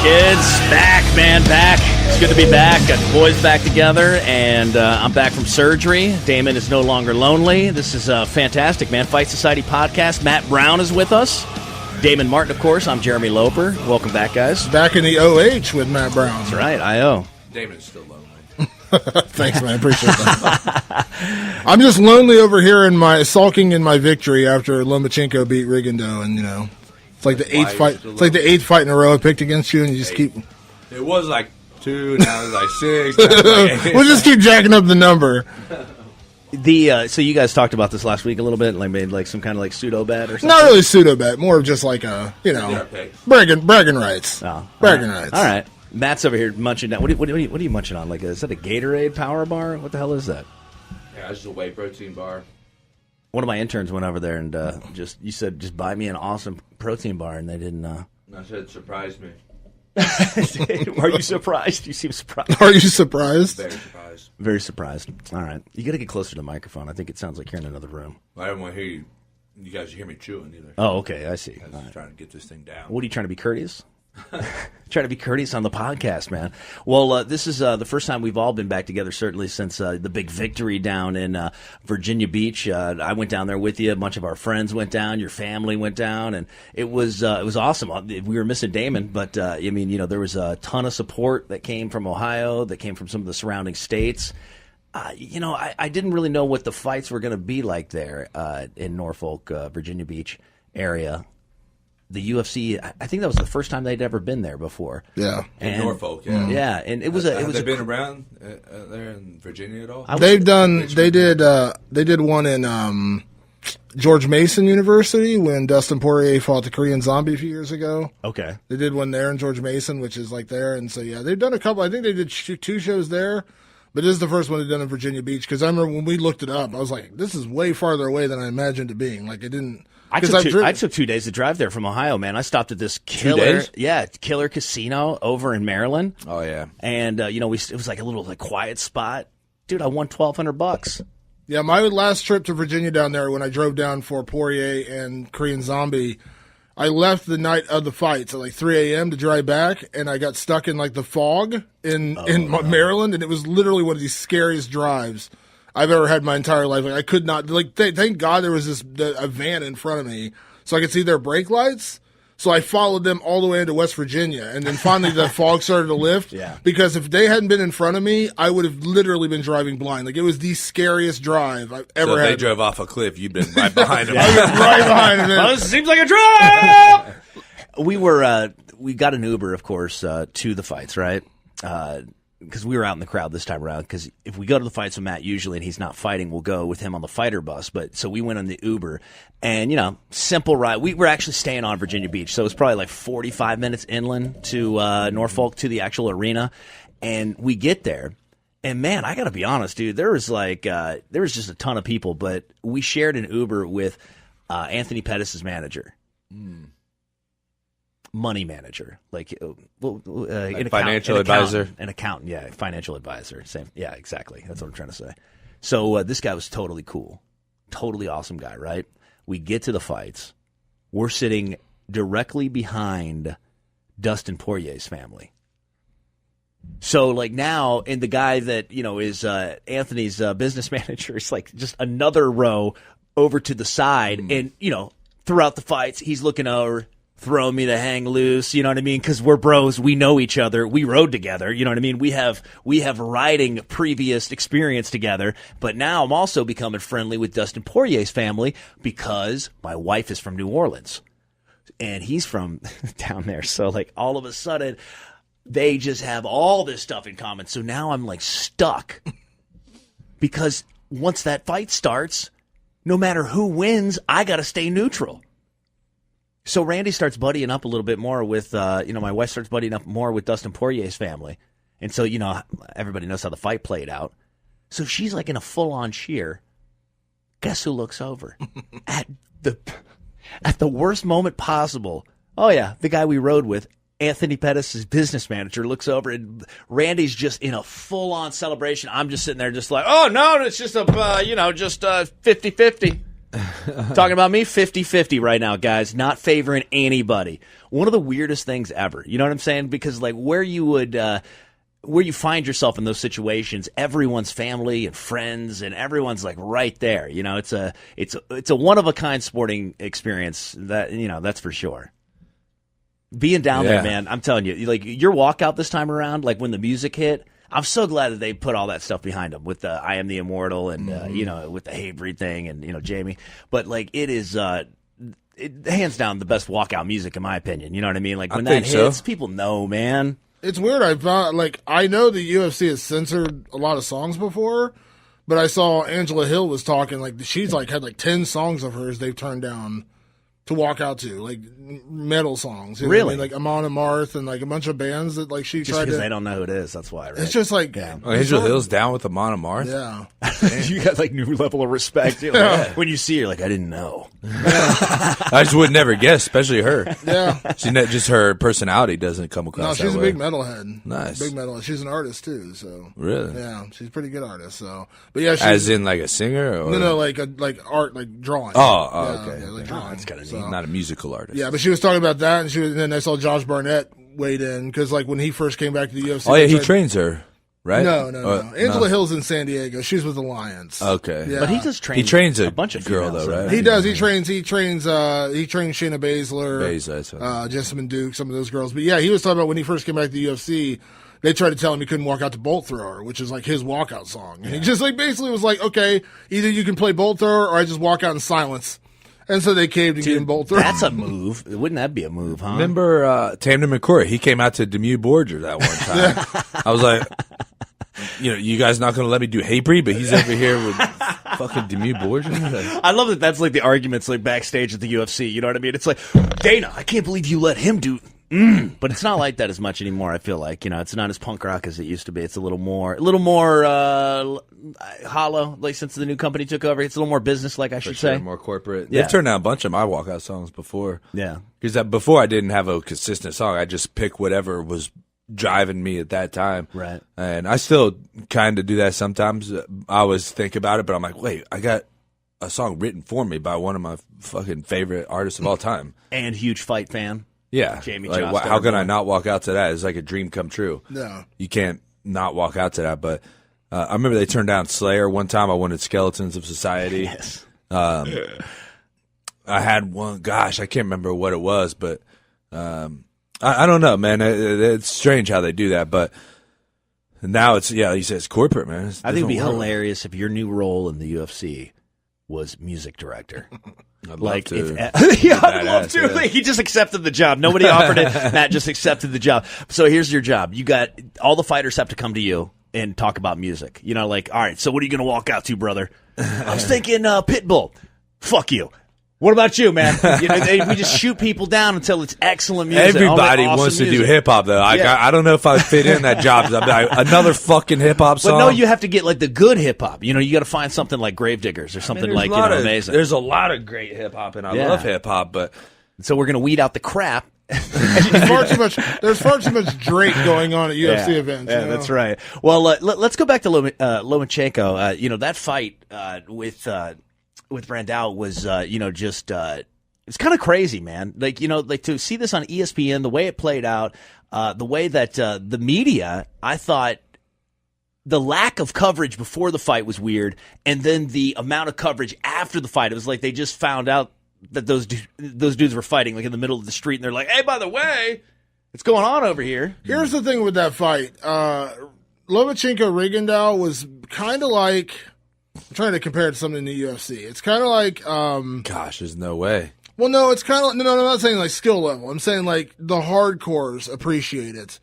Kids, back, man, back. It's good to be back. Got the boys back together, and I'm back from surgery. Damon is no longer lonely. This is fantastic, man. Fight Society podcast. Matt Brown is with us. Damon Martin, of course. I'm Jeremy Loper. Welcome back, guys. Back in the OH with Matt Brown. That's right, I.O. Damon's still lonely. Thanks, man. Appreciate that. I'm just lonely over here sulking in my victory after Lomachenko beat Rigondeaux, and it's like the eighth fight. It's like the eighth fight in a row I picked against you, and you just keep. It was like 2, now it's like 6. Now it's like 8. We'll just keep jacking up the number. So you guys talked about this last week a little bit, like made like some kind of like pseudo bet or something. Not really pseudo bet, more of just like a bragging rights. Oh, bragging rights. All right, Matt's over here munching down. What are you munching on? Like, is that a Gatorade Power Bar? What the hell is that? Yeah, it's just a whey protein bar. One of my interns went over there and you said just buy me an awesome protein bar, and they didn't. I said it surprised me. Are you surprised? You seem surprised. Are you surprised? Very surprised. Very surprised. All right, you got to get closer to the microphone. I think it sounds like you're in another room. I don't want to hear you guys hear me chewing either. Oh, okay, I see. I was trying to get this thing down. What are you trying to be courteous? Trying to be courteous on the podcast, man. Well, this is the first time we've all been back together, certainly since the big victory down in Virginia Beach. I went down there with you. A bunch of our friends went down. Your family went down, and it was awesome. We were missing Damon, but there was a ton of support that came from Ohio, that came from some of the surrounding states. I didn't really know what the fights were going to be like there in Norfolk, Virginia Beach area. The UFC, I think that was the first time they'd ever been there before. Yeah, in Norfolk. Yeah, yeah, and it was Have they been around there in Virginia at all? They did one in George Mason University when Dustin Poirier fought the Korean Zombie a few years ago. Okay, they did one there in George Mason, which is like there, and so yeah, they've done a couple. I think they did 2 shows there. But this is the first one they've done in Virginia Beach, because I remember when we looked it up, I was like, this is way farther away than I imagined it being. Like, it didn't... I took 2 days to drive there from Ohio, man. I stopped at this killer casino over in Maryland. Oh, yeah. And, it was like a little quiet spot. Dude, I won $1,200. Yeah, my last trip to Virginia down there, when I drove down for Poirier and Korean Zombie, I left the night of the fights at like 3 a.m. to drive back, and I got stuck in like the fog in Maryland, and it was literally one of the scariest drives I've ever had in my entire life. Like, I could not, thank God there was a van in front of me so I could see their brake lights. So I followed them all the way into West Virginia, and then finally the fog started to lift. Yeah. Because if they hadn't been in front of me, I would have literally been driving blind. Like, it was the scariest drive I've ever had. So if they drove off a cliff, you've been right behind them. I was right behind them. Well, this seems like a drive! We got an Uber, of course, to the fights, right? Because we were out in the crowd this time around. Because if we go to the fights with Matt usually and he's not fighting, we'll go with him on the fighter bus. But so we went on the Uber, and simple ride. We were actually staying on Virginia Beach, so it was probably like 45 minutes inland to Norfolk, to the actual arena. And we get there, and man, I got to be honest, dude. There was just a ton of people, but we shared an Uber with Anthony Pettis' manager. Money manager, financial advisor, an accountant, yeah, financial advisor, same, yeah, exactly. That's what I'm trying to say. So this guy was totally cool, totally awesome guy, right? We get to the fights, we're sitting directly behind Dustin Poirier's family. So now, and the guy that is Anthony's business manager is like just another row over to the side, and throughout the fights, he's looking over, throwing me to hang loose, you know what I mean? Because we're bros, we know each other, we rode together, you know what I mean? We have riding previous experience together, but now I'm also becoming friendly with Dustin Poirier's family because my wife is from New Orleans, and he's from down there. So all of a sudden, they just have all this stuff in common. So now I'm stuck because once that fight starts, no matter who wins, I got to stay neutral. So Randy starts buddying up a little bit more with, my wife starts buddying up more with Dustin Poirier's family. And so, everybody knows how the fight played out. So she's in a full-on cheer. Guess who looks over? At the worst moment possible. Oh, yeah, the guy we rode with, Anthony Pettis' business manager, looks over, and Randy's just in a full-on celebration. I'm just sitting there just oh, no, it's just 50-50. Talking about me, 50-50 right now, guys. Not favoring anybody. One of the weirdest things ever. You know what I'm saying? Because like where you find yourself in those situations, everyone's family and friends, and everyone's like right there. You know, it's a one of a kind sporting experience. That that's for sure. Being down there, man, I'm telling you, like your walkout this time around, like when the music hit, I'm so glad that they put all that stuff behind them with the I Am the Immortal and with the Hatebreed thing and Jamie. But like it is. Hands down the best walkout music in my opinion. You know what I mean? Like when that hits, people know, man. It's weird. I know the UFC has censored a lot of songs before, but I saw Angela Hill was talking like she's like had like 10 songs of hers they've turned down to walk out to, like metal songs. Really? I mean? Like Amon Amarth and like a bunch of bands that like she just tried to. Because they don't know who it is. That's why. Right? It's just like Angela Hill's down with Amon Amarth. Yeah. You got like new level of respect. Like, when you see her, like I didn't know. I just would never guess, especially her. Yeah. Just her personality doesn't come across. No, she's that a way. big metalhead. Nice. Big metalhead. She's an artist too. So really, yeah, she's a pretty good artist. So, but yeah, as in like a singer, or? No, like art, like drawing. Okay. Yeah, like drawing. That's kind of neat. Not a musical artist. Yeah, but she was talking about that, and then I saw Josh Barnett weighed in because like when he first came back to the UFC. Oh yeah, he trains her. Right? No. Angela Hill's in San Diego. She's with Alliance. Okay. Yeah. But he just trains. He trains a bunch of girl females, though, right? He does. He trains Shayna Baszler, Jessamine Duke, some of those girls. But yeah, he was talking about when he first came back to the UFC, they tried to tell him he couldn't walk out to Bolt Thrower, which is like his walkout song. And he just like basically was like, okay, either you can play Bolt Thrower or I just walk out in silence. And so they caved and gave him Bolt Thrower. That's a move. Wouldn't that be a move, huh? Remember Tamden McCoy? He came out to Demue Borger that one time. I was like, you guys not going to let me do Hatebreed, but he's over here with fucking Demue Borger. I love that. That's like the arguments like backstage at the UFC. You know what I mean? It's like, Dana, I can't believe you let him do. But it's not like that as much anymore. I feel like it's not as punk rock as it used to be. It's a little more hollow. Like since the new company took over, it's a little more business like I should say. More corporate. Yeah. They've turned down a bunch of my walkout songs before. Yeah, because before I didn't have a consistent song. I just pick whatever was driving me at that time. Right. And I still kind of do that sometimes. I always think about it, but I'm like, wait, I got a song written for me by one of my fucking favorite artists of all time, and huge fight fan. Yeah, Jamie like, Jost. how can I not walk out to that? It's like a dream come true. No, you can't not walk out to that. But I remember they turned down Slayer one time. I wanted Skeletons of Society. Yes. I had one. Gosh, I can't remember what it was, but I don't know, man. It's strange how they do that, but now it's you said it's corporate, man. I think it'd be hilarious if your new role in the UFC was music director. I'd love to. I'd love to. Yeah. He just accepted the job. Nobody offered it. Matt just accepted the job. So here's your job. You got all the fighters have to come to you and talk about music. All right, so what are you going to walk out to, brother? I was thinking Pitbull. Fuck you. What about you, man? We just shoot people down until it's excellent music. Everybody wants to do hip hop, though. I don't know if I fit in that job. Another fucking hip hop song. But no, you have to get like the good hip hop. You got to find something like Gravediggers or something like amazing. There's a lot of great hip hop, and I love hip hop, but so we're gonna weed out the crap. There's far too much Drake going on at UFC events. Yeah, that's right. Well, let's go back to Lomachenko. That fight with Brandao was, it's kind of crazy, man. Like to see this on ESPN, the way it played out, the way that the media, I thought the lack of coverage before the fight was weird, and then the amount of coverage after the fight, it was like they just found out that those dudes were fighting like in the middle of the street, and they're like, "Hey, by the way, what's going on over here?" Here's the thing with that fight. Lomachenko-Rigondeaux was kind of like. I'm trying to compare it to something in the UFC. It's kind of like... gosh, there's no way. Well, no, it's kind of... No, I'm not saying like skill level. I'm saying like the hardcores appreciate it.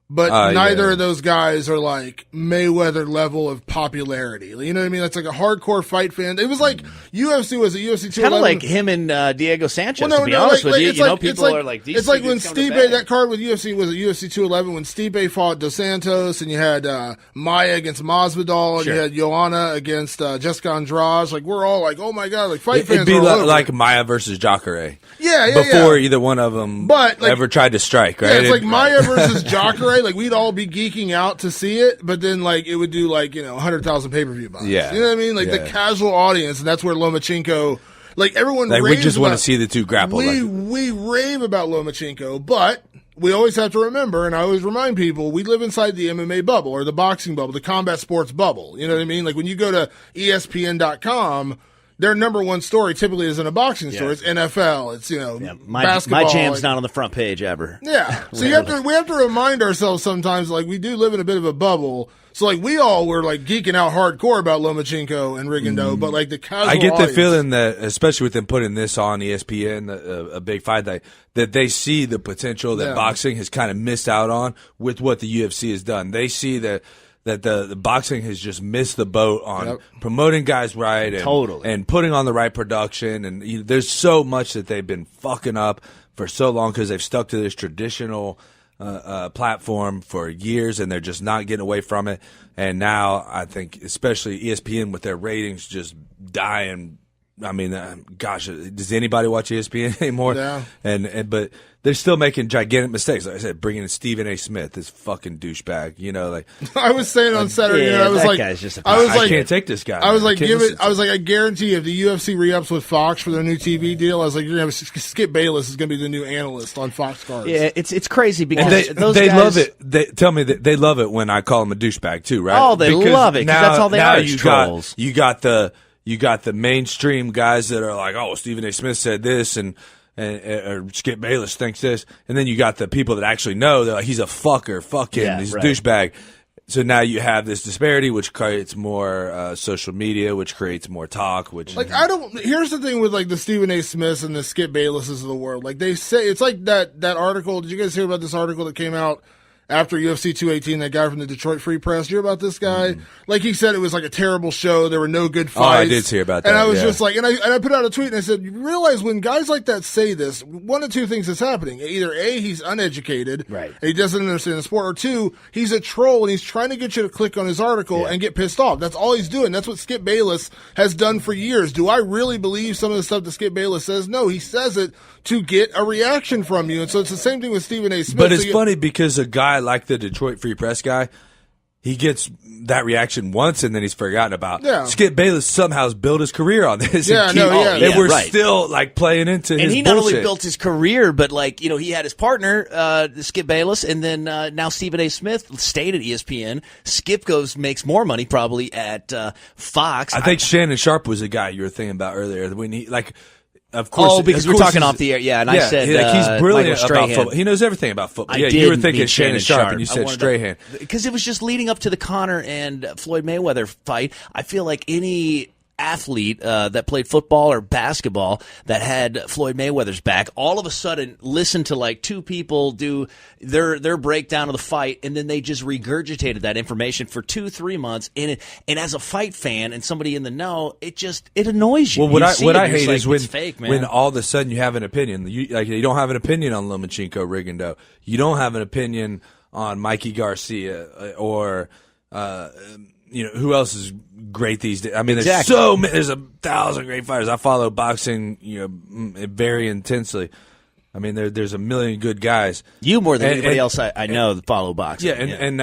But neither of those guys are like Mayweather level of popularity. You know what I mean? That's like a hardcore fight fan. It was like UFC was a UFC 211. Kind of like him and Diego Sanchez, to be honest with you. People are like, these it's like when Stipe, that card with UFC was a UFC 211 when Stipe fought Dos Santos and you had Maya against Masvidal and you had Joanna against Jessica Andrade. Like we're all like, oh my God, like fight fans. It'd be are all like Maya versus Jacare. Yeah. Before either one of them ever tried to strike, right? Yeah, it's like Maya versus Jacare. like we'd all be geeking out to see it, but then like it would do like 100,000 pay-per-view buys. Yeah. You know what I mean? Like the casual audience, and that's where Lomachenko. Like everyone, like we just want to about, see the two grapple. We rave about Lomachenko, but we always have to remember, and I always remind people, we live inside the MMA bubble or the boxing bubble, the combat sports bubble. You know what I mean? Like when you go to ESPN.com, their number one story typically isn't a boxing story. It's NFL. It's basketball. My jam's not on the front page ever. Yeah. So we have to remind ourselves sometimes, like we do live in a bit of a bubble. So like we all were like geeking out hardcore about Lomachenko and Rigondeaux, but like the casual I get the audience, feeling that, especially with them putting this on ESPN, a big fight night, that they see the potential that boxing has kind of missed out on with what the UFC has done. They see that the boxing has just missed the boat on promoting guys right and putting on the right production. And there's so much that they've been fucking up for so long because they've stuck to this traditional platform for years, and they're just not getting away from it. And now I think, especially ESPN with their ratings just dying. I mean, gosh, does anybody watch ESPN anymore? Yeah. But they're still making gigantic mistakes. Like I said, bringing in Stephen A. Smith, this fucking douchebag. Like I was saying on Saturday, I was that like, guy's just I can't take this guy. I was like, I guarantee you, if the UFC re-ups with Fox for their new TV deal, I was like, you're gonna have Skip Bayless is gonna be the new analyst on Fox cards. Yeah, it's crazy because they guys, love it. They tell me that they love it when I call them a douchebag too, right? Oh, they love it because that's all they are. Is trolls. You got the mainstream guys that are like, oh, Stephen A. Smith said this, and or Skip Bayless thinks this, and then you got the people that actually know. They're like, he's a fucker, fuck him, he's a douchebag. So now you have this disparity, which creates more social media, which creates more talk. Which Here's the thing with like the Stephen A. Smiths and the Skip Baylesses of the world. Like they say, it's like that article. Did you guys hear about this article that came out after UFC 218, that guy from the Detroit Free Press? You hear about this guy? Like he said it was like a terrible show. There were no good fights. Oh, I did hear about that. And I was just like, and I put out a tweet and I said, you realize when guys like that say this, one of two things is happening. Either A, he's uneducated. Right. And he doesn't understand the sport. Or two, he's a troll and he's trying to get you to click on his article and get pissed off. That's all he's doing. That's what Skip Bayless has done for years. Do I really believe some of the stuff that Skip Bayless says? No, he says it to get a reaction from you. And so it's the same thing with Stephen A. Smith. But it's funny because a guy like the Detroit Free Press guy, he gets that reaction once and then he's forgotten about. Yeah. Skip Bayless somehow has built his career on this. Yeah, and we're still like playing into his bullshit. And he not only built his career, but like, he had his partner, Skip Bayless, and then now Stephen A. Smith stayed at ESPN. Skip makes more money probably at Fox. I think Shannon Sharp was the guy you were thinking about earlier when he of course, because we're talking off the air. Yeah, and I said he's brilliant Michael about Strahan. football. He knows everything about football. I You were thinking mean Shannon Sharp, and you said Strahan. Because it was just leading up to the Conor and Floyd Mayweather fight. I feel like any athlete that played football or basketball that had Floyd Mayweather's back all of a sudden listened to like two people do their breakdown of the fight, and then they just regurgitated that information for 2-3 months. And as a fight fan and somebody in the know, it annoys you. Well, what I hate is when it's fake, man. when all of a sudden you have an opinion. You don't have an opinion on Lomachenko, Rigondeaux. You don't have an opinion on Mikey Garcia or who else is great these days? I mean, there's 1,000 great fighters. I follow boxing, very intensely. I mean, there's a million good guys. You more than anybody else I know that follow boxing. Yeah, and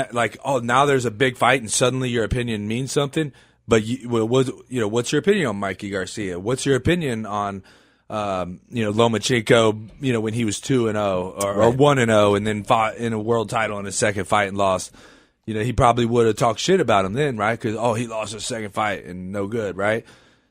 now there's a big fight, and suddenly your opinion means something. But what's your opinion on Mikey Garcia? What's your opinion on Lomachenko? When he was 2-0 or 1-0, and then fought in a world title in his second fight and lost. He probably would have talked shit about him then, right? Because he lost his second fight and no good, right?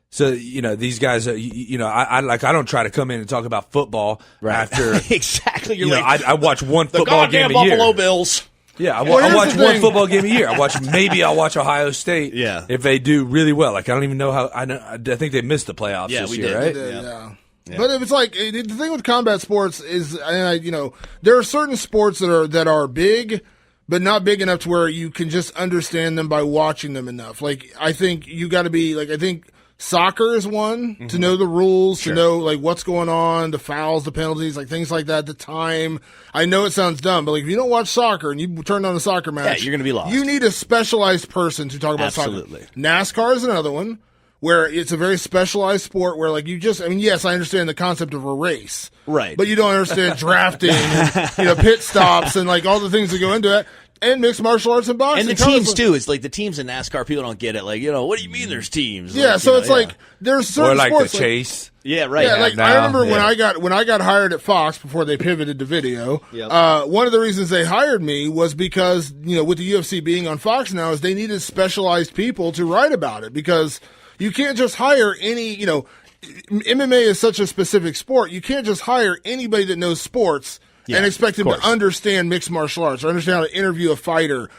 So these guys, I don't try to come in and talk about football after exactly. I watch one football game a year. Buffalo Bills. Yeah, I watch one football game a year. I'll watch Ohio State. Yeah. If they do really well, I don't even know how. I think they missed the playoffs this year, right? Yeah. But it's like the thing with combat sports is, there are certain sports that are big, but not big enough to where you can just understand them by watching them enough. Like, I think you got to be I think soccer is one, to know the rules, to know what's going on, the fouls, the penalties, things like that, the time. I know it sounds dumb, but if you don't watch soccer and you turn on a soccer match, you're going to be lost. You need a specialized person to talk about soccer. NASCAR is another one, where it's a very specialized sport where yes, I understand the concept of a race. Right. But you don't understand drafting and, pit stops and all the things that go into it. And mixed martial arts and boxing. And the teams, too. It's like the teams in NASCAR, people don't get it. Like, what do you mean there's teams? Yeah, like, so it's like there's certain or like sports, the chase. Yeah, right. Yeah, like now, I remember when I got hired at Fox before they pivoted to video. Yep. One of the reasons they hired me was because with the UFC being on Fox now, is they needed specialized people to write about it, because you can't just hire any. MMA is such a specific sport. You can't just hire anybody that knows sports and expect them to understand mixed martial arts or understand how to interview a fighter.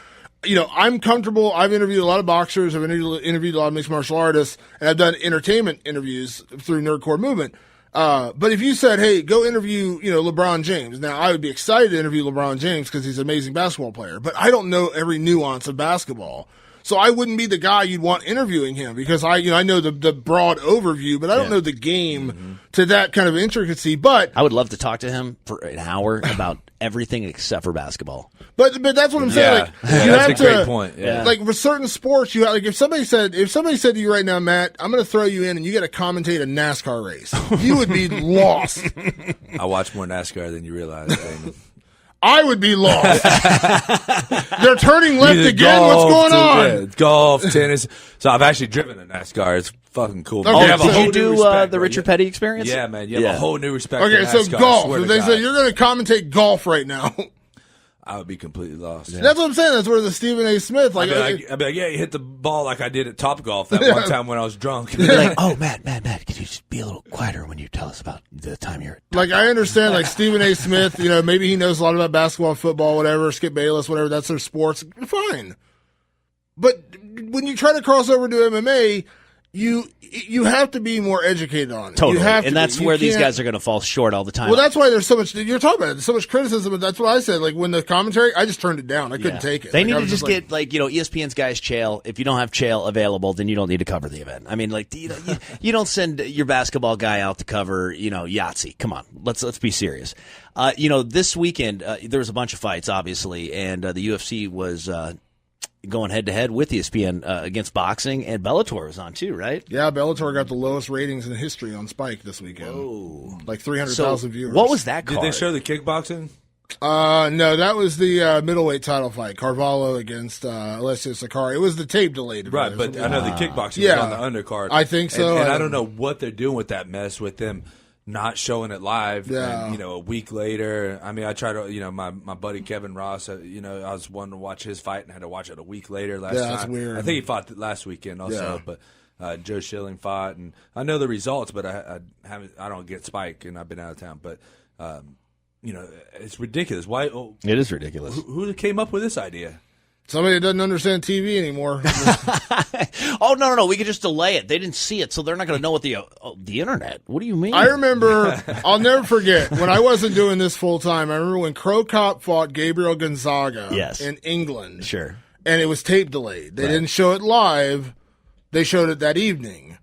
I'm comfortable. I've interviewed a lot of boxers. I've interviewed a lot of mixed martial artists, and I've done entertainment interviews through Nerdcore Movement. But if you said, hey, go interview, LeBron James. Now, I would be excited to interview LeBron James because he's an amazing basketball player, but I don't know every nuance of basketball. So I wouldn't be the guy you'd want interviewing him, because I know the broad overview, but I don't know the game to that kind of intricacy. But I would love to talk to him for an hour about everything except for basketball. But that's what I'm saying. Like, that's a great point. Yeah. Like for certain sports, you have, like if somebody said to you right now, Matt, I'm going to throw you in and you got to commentate a NASCAR race, you would be lost. I watch more NASCAR than you realize, Damon. I would be lost. They're turning left Either again. What's going on? Yeah, golf, tennis. So I've actually driven a NASCAR. It's fucking cool. Okay, Did you do the Richard Petty experience? Yeah, man. You have a whole new respect Okay, for NASCAR. so golf. I swear If to they God. say you're going to commentate golf right now, I would be completely lost. that's what I'm saying. That's where the Stephen A. Smith, I'd be like, yeah, you hit the ball like I did at Top Golf that one time when I was drunk. You're like, oh, Matt, could you just be a little quieter when you tell us about the time you're at like I understand, like Stephen A. Smith, maybe he knows a lot about basketball, football, whatever, Skip Bayless, whatever, that's their sports. Fine. But when you try to cross over to MMA, you have to be more educated on it. Totally. You have to and that's be. where these guys are going to fall short all the time. Well, that's why there's so much, you're talking about it, there's so much criticism, but that's what I said. Like when the commentary, I just turned it down. I couldn't take it. They like, need I to was just get ESPN's guys Chael. If you don't have Chael available, then you don't need to cover the event. I mean, like you don't send your basketball guy out to cover Yahtzee. Come on, let's be serious. This weekend there was a bunch of fights, obviously, and the UFC was going head-to-head with ESPN against boxing, and Bellator was on too, right? Yeah, Bellator got the lowest ratings in history on Spike this weekend. Oh. Like 300,000 viewers. What was that card? Did they show the kickboxing? No, that was the middleweight title fight. Carvalho against Alessio Sakari. It was the tape delayed. Right, but I know the kickboxing was on the undercard. I think so. And I don't know what they're doing with that mess with them not showing it live. Yeah. And, a week later, I mean, I tried to, my buddy Kevin Ross, I was wanting to watch his fight and had to watch it a week later last time. That's weird. I think he fought last weekend also, but Joe Schilling fought, and I know the results, but I don't get Spike, and I've been out of town, but it's ridiculous. Why? It is ridiculous. Who came up with this idea? Somebody that doesn't understand TV anymore. Oh, no. We could just delay it. They didn't see it, so they're not going to know what the internet. What do you mean? I remember, I'll never forget, when I wasn't doing this full time, I remember when Crow Cop fought Gabriel Gonzaga in England. Sure. And it was tape delayed. They didn't show it live. They showed it that evening.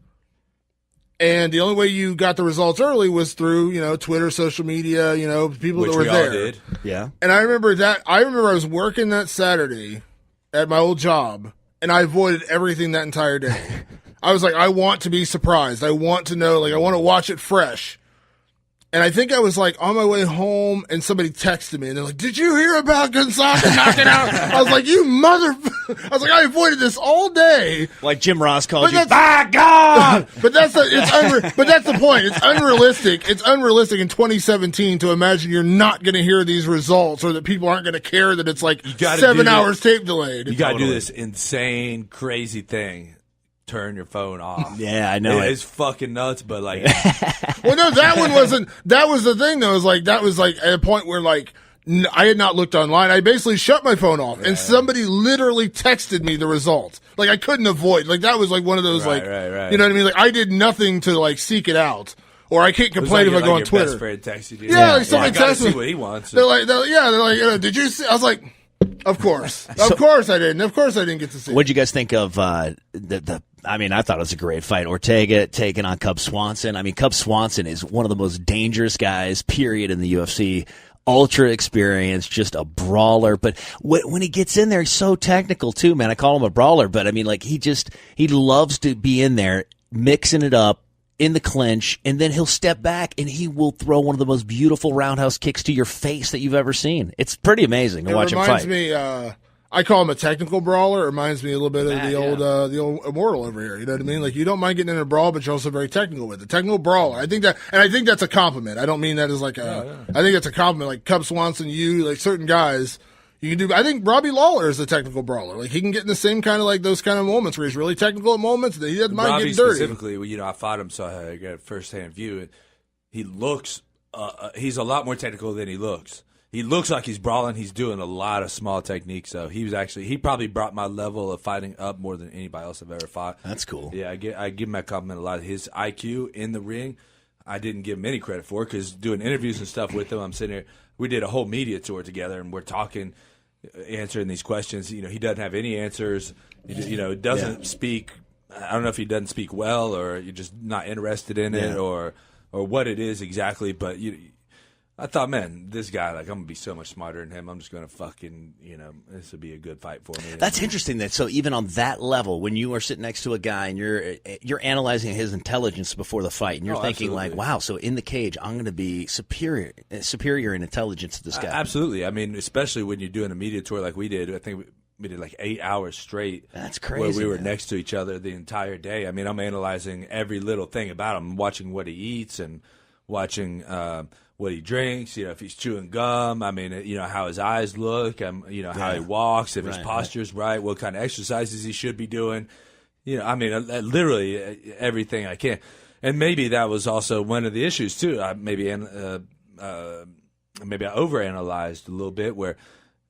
And the only way you got the results early was through, Twitter, social media, people Which that were we there. all did. Yeah. And I remember I was working that Saturday at my old job, and I avoided everything that entire day. I was like, I want to be surprised. I want to know, I want to watch it fresh. And I think I was on my way home, and somebody texted me, and they're like, "Did you hear about Gonzaga knocking out?" I was like, "You mother!" I was like, "I avoided this all day." Like Jim Ross called you. By God! But that's the point. It's unrealistic. It's unrealistic in 2017 to imagine you're not going to hear these results, or that people aren't going to care that it's 7 hours tape delayed. You got to do this insane, crazy thing. Turn your phone off. Yeah, I know. It's fucking nuts, but well, no, that one wasn't. That was the thing, though. That was at a point where I had not looked online. I basically shut my phone off, and somebody literally texted me the results. I couldn't avoid. That was one of those right. You know what I mean? I did nothing to seek it out. Or I can't complain if I go on Twitter. Best friend texted you. Yeah, somebody texted me. See what he wants. They're like, did you see? I was like, of course. Of course I didn't. Of course I didn't get to see. What'd you guys think of I thought it was a great fight. Ortega taking on Cub Swanson. I mean, Cub Swanson is one of the most dangerous guys, period, in the UFC. Ultra experienced, just a brawler. But when he gets in there, he's so technical too, man. I call him a brawler, but I mean, he loves to be in there, mixing it up in the clinch, and then he'll step back and he will throw one of the most beautiful roundhouse kicks to your face that you've ever seen. It's pretty amazing to watch him fight. It reminds me, I call him a technical brawler. It reminds me a little bit of the old Immortal over here. You know what I mean? Like, you don't mind getting in a brawl, but you're also very technical with it. Technical brawler. I think that's a compliment. I don't mean that as like I think that's a compliment. Like Cub Swanson, like certain guys, you can do. I think Robbie Lawler is a technical brawler. Like, he can get in the same kind of like those kind of moments where he's really technical at moments that he doesn't mind getting dirty. Specifically, I fought him, so I got a first-hand view. And he looks, he's a lot more technical than he looks. He looks like he's brawling. He's doing a lot of small techniques. So he probably brought my level of fighting up more than anybody else I've ever fought. That's cool. Yeah, I give him that compliment a lot. His IQ in the ring, I didn't give him any credit for, because doing interviews and stuff with him, I'm sitting here. We did a whole media tour together, and we're talking, answering these questions. He doesn't have any answers. Doesn't speak. I don't know if he doesn't speak well, or you're just not interested in it, or what it is exactly. But I thought, man, this guy, like, I'm going to be so much smarter than him. I'm just going to fucking, this would be a good fight for me. That's interesting. That so even on that level, when you are sitting next to a guy and you're analyzing his intelligence before the fight, and you're thinking absolutely. like, wow, so in the cage, I'm going to be superior in intelligence to this guy. Absolutely. I mean, especially when you're doing a media tour like we did. I think we did like 8 hours straight. That's crazy. Where we were next to each other the entire day. I mean, I'm analyzing every little thing about him, watching what he eats and watching what he drinks, if he's chewing gum, I mean, how his eyes look, how he walks, if his posture's right, what kind of exercises he should be doing. I mean, literally everything I can. And maybe that was also one of the issues, too. Maybe I overanalyzed a little bit, where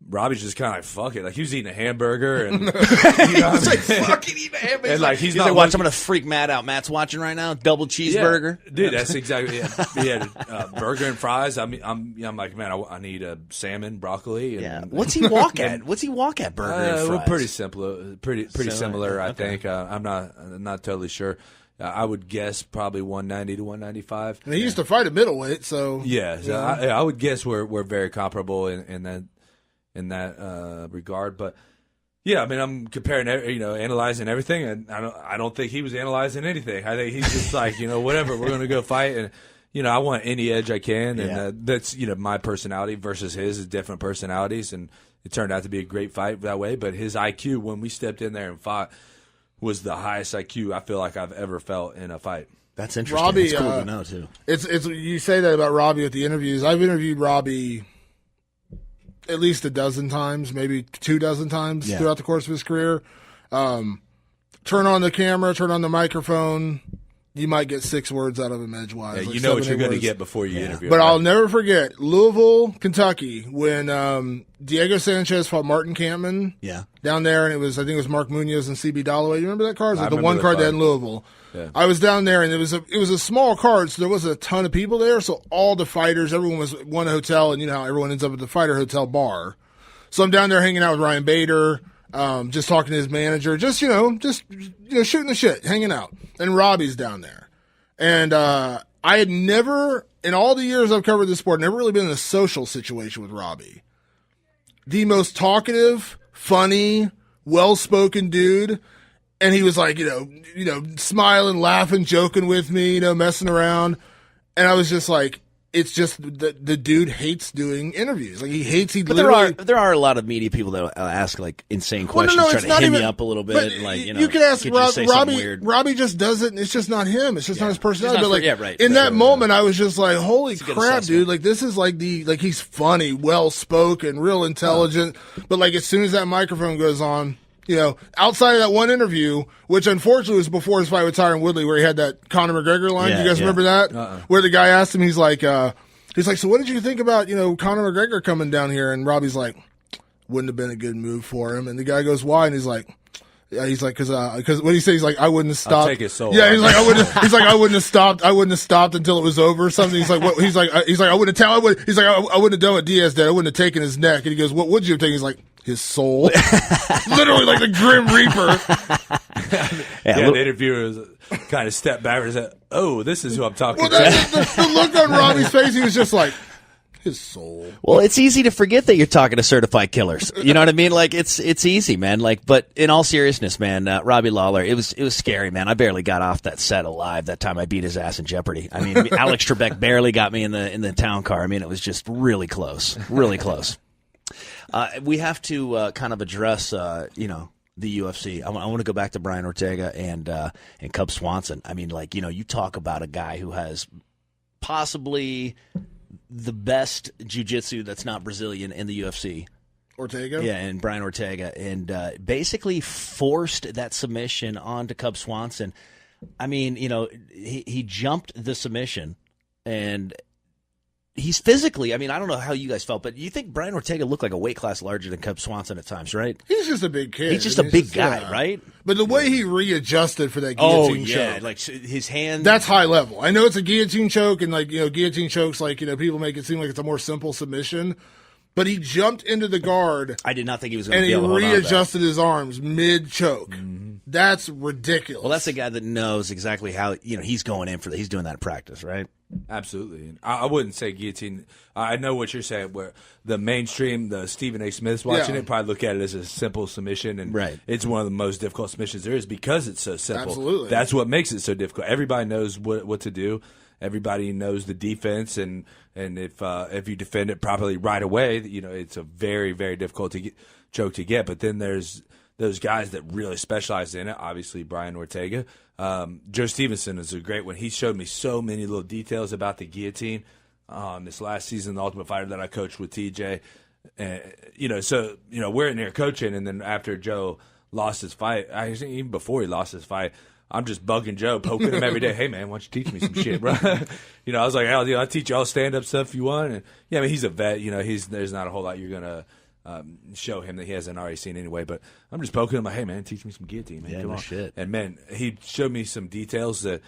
Robbie's just kind of like, fuck it. Like, he was eating a hamburger. And, He's like, fucking eating a hamburger. And like, he's like, watch, I'm going to freak Matt out. Matt's watching right now. Double cheeseburger. Yeah, dude, that's exactly it. He had burger and fries. I'm like, man, I need a salmon, broccoli. And, What's he walk at? What's he walk at, burger and fries? We're pretty similar, I think. I'm not totally sure. I would guess probably 190 to 195. And he used to fight a middleweight, so. Yeah, so I would guess we're very comparable in that regard. But yeah, I mean, I'm comparing, analyzing everything, and I don't think he was analyzing anything. I think he's just like, whatever, we're going to go fight, and I want any edge I can, and that's my personality versus his is different personalities, and it turned out to be a great fight that way. But his IQ when we stepped in there and fought was the highest IQ I feel like I've ever felt in a fight. That's interesting. Robbie, that's cool to know too. It's you say that about Robbie with the interviews. I've interviewed Robbie at least a dozen times, maybe 24 times throughout the course of his career. Turn on the camera, turn on the microphone. You might get 6 words out of him edgewise. Yeah, like you know what you're going to words. get before you interview. But I'll never forget Louisville, Kentucky, when Diego Sanchez fought Martin Kampman down there, and I think it was Mark Munoz and CB Dalloway. You remember that card? It was like the one card they had in Louisville. Yeah. I was down there, and it was a small card, so there wasn't a ton of people there. So all the fighters, everyone was at one hotel, and you know how everyone ends up at the fighter hotel bar. So I'm down there hanging out with Ryan Bader, just talking to his manager, just shooting the shit, hanging out. And Robbie's down there. And I had never, in all the years I've covered this sport, never really been in a social situation with Robbie. The most talkative, funny, well-spoken dude. And he was like, smiling, laughing, joking with me, messing around. And I was just like, it's just the dude hates doing interviews. Like But there are a lot of media people that ask like insane questions, trying to hit me up a little bit. And, like, you could ask Robbie. Weird. Robbie just doesn't. It's just not him. It's just not his personality. But in that moment, I was just like, "Holy crap, dude! Like this is like he's funny, well spoken, real intelligent." But like as soon as that microphone goes on. Outside of that one interview, which unfortunately was before his fight with Tyron Woodley, where he had that Conor McGregor line. Do you guys remember that? Where the guy asked him, he's like, so what did you think about, Conor McGregor coming down here? And Robbie's like, wouldn't have been a good move for him. And the guy goes, why? And he's like, cause what do you say? He's like, I wouldn't have stopped. I'll take his soul. Yeah, he's like, I wouldn't have stopped. I wouldn't have stopped until it was over or something. He's like, what? He's like, I wouldn't have I wouldn't have done what Diaz did. I wouldn't have taken his neck. And he goes, what would you have taken? He's like, his soul. Literally like the Grim Reaper. The interviewer kind of stepped back and said, oh, this is who I'm talking to. The look on Robbie's face, he was just like, his soul. Well, it's easy to forget that you're talking to certified killers. You know what I mean? Like it's easy, man. Like, but in all seriousness, man, Robbie Lawler, it was scary, man. I barely got off that set alive that time I beat his ass in Jeopardy. I mean, Alex Trebek barely got me in the town car. I mean, it was just really close, really close. We have to kind of address, the UFC. I want to go back to Brian Ortega and Cub Swanson. I mean, you talk about a guy who has possibly the best jiu-jitsu that's not Brazilian in the UFC. Ortega? Yeah, and Brian Ortega. And basically forced that submission onto Cub Swanson. I mean, he jumped the submission, and he's physically, I don't know how you guys felt, but you think Brian Ortega looked like a weight class larger than Cub Swanson at times, right? He's just a big kid. He's just a big guy, right? But the way he readjusted for that guillotine choke. Like his hand. That's high level. I know it's a guillotine choke, and guillotine chokes, people make it seem like it's a more simple submission. But he jumped into the guard. I did not think he was going to be and able to hold on to that. readjusted his arms mid-choke. Mm-hmm. That's ridiculous. Well, that's a guy that knows exactly how, he's going in for that. He's doing that in practice, right? Absolutely. I wouldn't say guillotine. I know what you're saying, where the mainstream, the Stephen A. Smiths watching it, probably look at it as a simple submission, and it's one of the most difficult submissions there is because it's so simple. Absolutely. That's what makes it so difficult. Everybody knows what to do. Everybody knows the defense, and if you defend it properly right away, it's a very, very difficult choke to get. But then there's those guys that really specialize in it. Obviously, Brian Ortega. Joe Stevenson is a great one. He showed me so many little details about the guillotine this last season, the Ultimate Fighter that I coached with TJ. We're in there coaching, and then after Joe lost his fight, even before he lost his fight, I'm just bugging Joe, poking him every day. Hey, man, why don't you teach me some shit, bro? I was like, I'll teach you all stand-up stuff if you want. And, he's a vet. There's not a whole lot you're going to show him that he hasn't already seen anyway. But I'm just poking him like, hey, man, teach me some guillotine, man. Yeah, Come on. Shit. And, man, he showed me some details that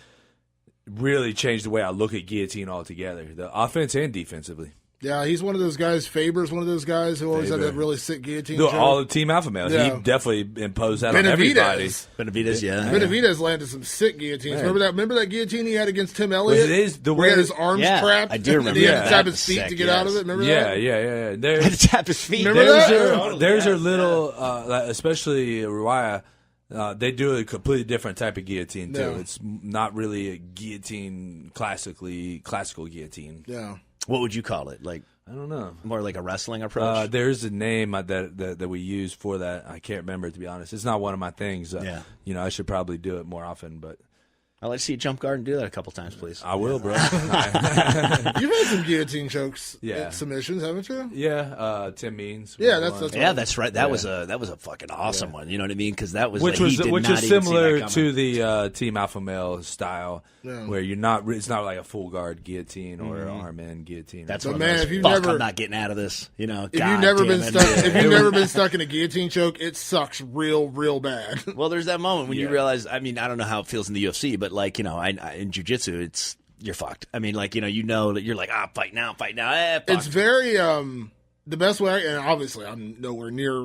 really changed the way I look at guillotine altogether, the offense and defensively. Yeah, he's one of those guys. Faber's one of those guys who always had that really sick guillotine. All the Team Alpha males. Yeah. He definitely imposed that on everybody. Benavidez, yeah. Benavidez landed some sick guillotines. Right. Remember that guillotine he had against Tim Elliott? It is the where he way had his arms trapped. I do remember. And he had to that. tap his feet to get out of it. Remember that? Yeah. Had to tap his feet. There's a little, especially Ruaya. They do a completely different type of guillotine too. Yeah. It's not really a guillotine, classical guillotine. Yeah. What would you call it? I don't know. More like a wrestling approach? There's a name that we use for that. I can't remember it, to be honest. It's not one of my things. I should probably do it more often, but I'd like to see you jump guard and do that a couple times, please. I will, bro. You've had some guillotine chokes, submissions, haven't you? Yeah, Tim Means. Yeah, that's right. That was a fucking awesome one. You know what I mean? Because that was which he did is not even similar see that to the Team Alpha Male style, Yeah. where you're not. It's not like a full guard guillotine or arm in guillotine. That's But one man, of those, if you've fuck, never- I'm not getting out of this. If you've never been stuck in a guillotine choke, it sucks real bad. Well, there's that moment when you realize. I mean, I don't know how it feels in the UFC, but in jiu-jitsu, you're fucked. I mean, that you're like, fight now. Fuck. It's very the best way, and obviously I'm nowhere near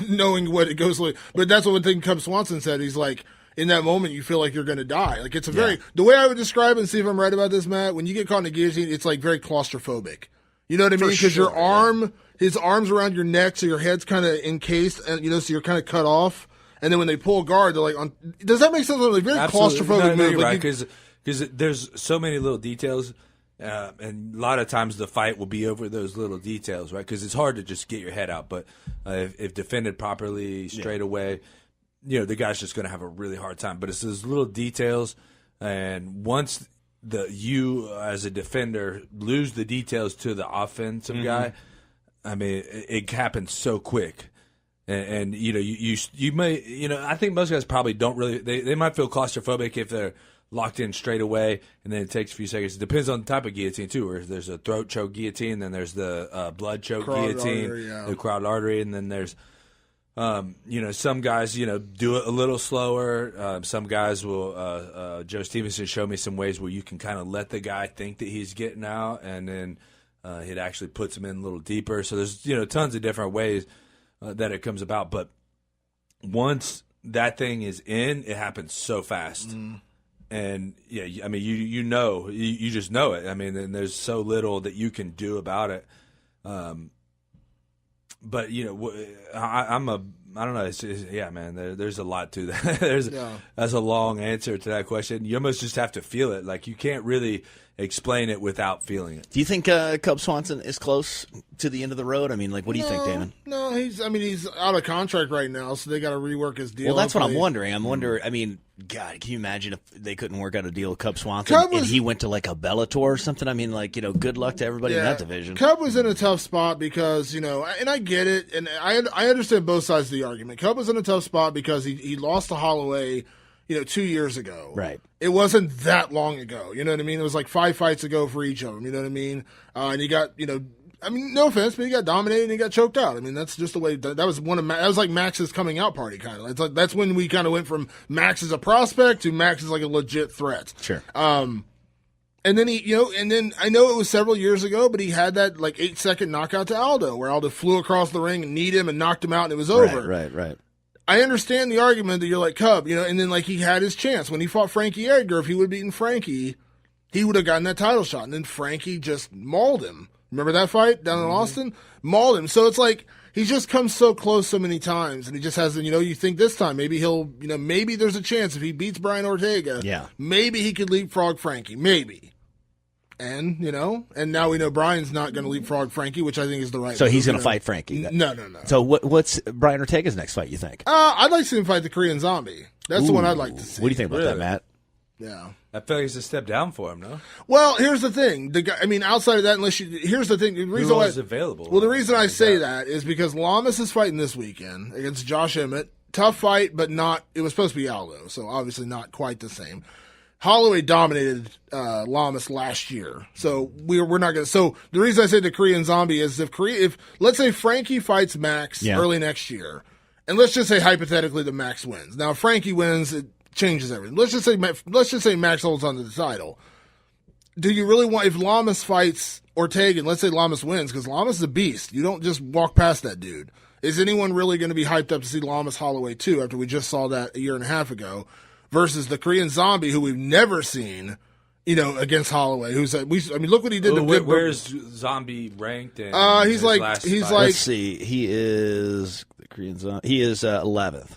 knowing what it goes like, but that's what one thing Cub Swanson said. He's like, in that moment, you feel like you're going to die. Like, it's the way I would describe it, and see if I'm right about this, Matt, when you get caught in a guillotine, it's like very claustrophobic. You know what I mean? Because your arm, his arm's around your neck, so your head's kind of encased, and so you're kind of cut off. And then when they pull guard, they're like, does that make sense? Like, very claustrophobic move. You're right, because there's so many little details, and a lot of times the fight will be over those little details, right? Because it's hard to just get your head out, but if defended properly, straight away, the guy's just going to have a really hard time. But it's those little details, and once you as a defender lose the details to the offensive guy, I mean, it happens so quick. And you may, I think most guys probably don't really, they might feel claustrophobic if they're locked in straight away, and then it takes a few seconds. It depends on the type of guillotine too, where there's a throat choke guillotine, then there's the blood choke guillotine, the carotid artery, and then there's some guys do it a little slower. Some guys will Joe Stevenson showed me some ways where you can kind of let the guy think that he's getting out, and then it actually puts him in a little deeper. So there's tons of different ways that it comes about, but once that thing is in, it happens so fast. And I mean, you just know it. I mean, and there's so little that you can do about it. But I don't know. It's man. There's a lot to that. That's a long answer to that question. You almost just have to feel it. Like, you can't really explain it without feeling it. Do you think Cub Swanson is close to the end of the road? I mean, like, what do you think, Damon? No, he's out of contract right now, so they got to rework his deal. Well, that's what I'm wondering. I mean, God, can you imagine if they couldn't work out a deal with Cub Swanson and he went to like a Bellator or something? I mean, like, good luck to everybody in that division. Cub was in a tough spot because, and I get it, and I understand both sides of the argument. Cub was in a tough spot because he lost to Holloway, 2 years ago. Right. It wasn't that long ago. You know what I mean? It was like 5 fights ago for each of them. You know what I mean? And he got, no offense, but he got dominated and he got choked out. I mean, that's just the way. That was that was like Max's coming out party kind of. It's like that's when we kind of went from Max as a prospect to Max as like a legit threat. Sure. And then and then I know it was several years ago, but he had that like 8-second knockout to Aldo, where Aldo flew across the ring and kneed him and knocked him out, and it was over. Right. I understand the argument that you're like Cub, and then like he had his chance when he fought Frankie Edgar. If he would have beaten Frankie, he would have gotten that title shot, and then Frankie just mauled him. Remember that fight down in Austin? Mauled him. So it's like he's just come so close so many times, and he just hasn't. You think this time maybe he'll, maybe there's a chance if he beats Brian Ortega, maybe he could leapfrog Frankie, maybe. And, and now we know Brian's not going to leapfrog Frankie, which I think is the right So move. he's going to fight Frankie? No. So what's Brian Ortega's next fight, you think? I'd like to see him fight the Korean Zombie. That's the one I'd like to see. What do you think about that, Matt? Yeah. I feel like it's a step down for him, no? Well, here's the thing. The guy, outside of that, here's the thing. The reason who is available? Well, the reason I say that is because Lamas is fighting this weekend against Josh Emmett. Tough fight, but not. It was supposed to be Aldo, so obviously not quite the same. Holloway dominated Lamas last year, so we're not going to. So the reason I say the Korean Zombie is if let's say Frankie fights Max early next year, and let's just say hypothetically that Max wins. Now, if Frankie wins, it changes everything. Let's just say Max holds on to the title. Do you really want if Lamas fights Ortega? And let's say Lamas wins because Lamas is a beast. You don't just walk past that dude. Is anyone really going to be hyped up to see Lamas Holloway too? After we just saw that a year and a half ago. Versus the Korean Zombie, who we've never seen, against Holloway. Look what he did. Where's Zombie ranked? In he's like. Let's see. He is the Korean Zombie. He is 11th.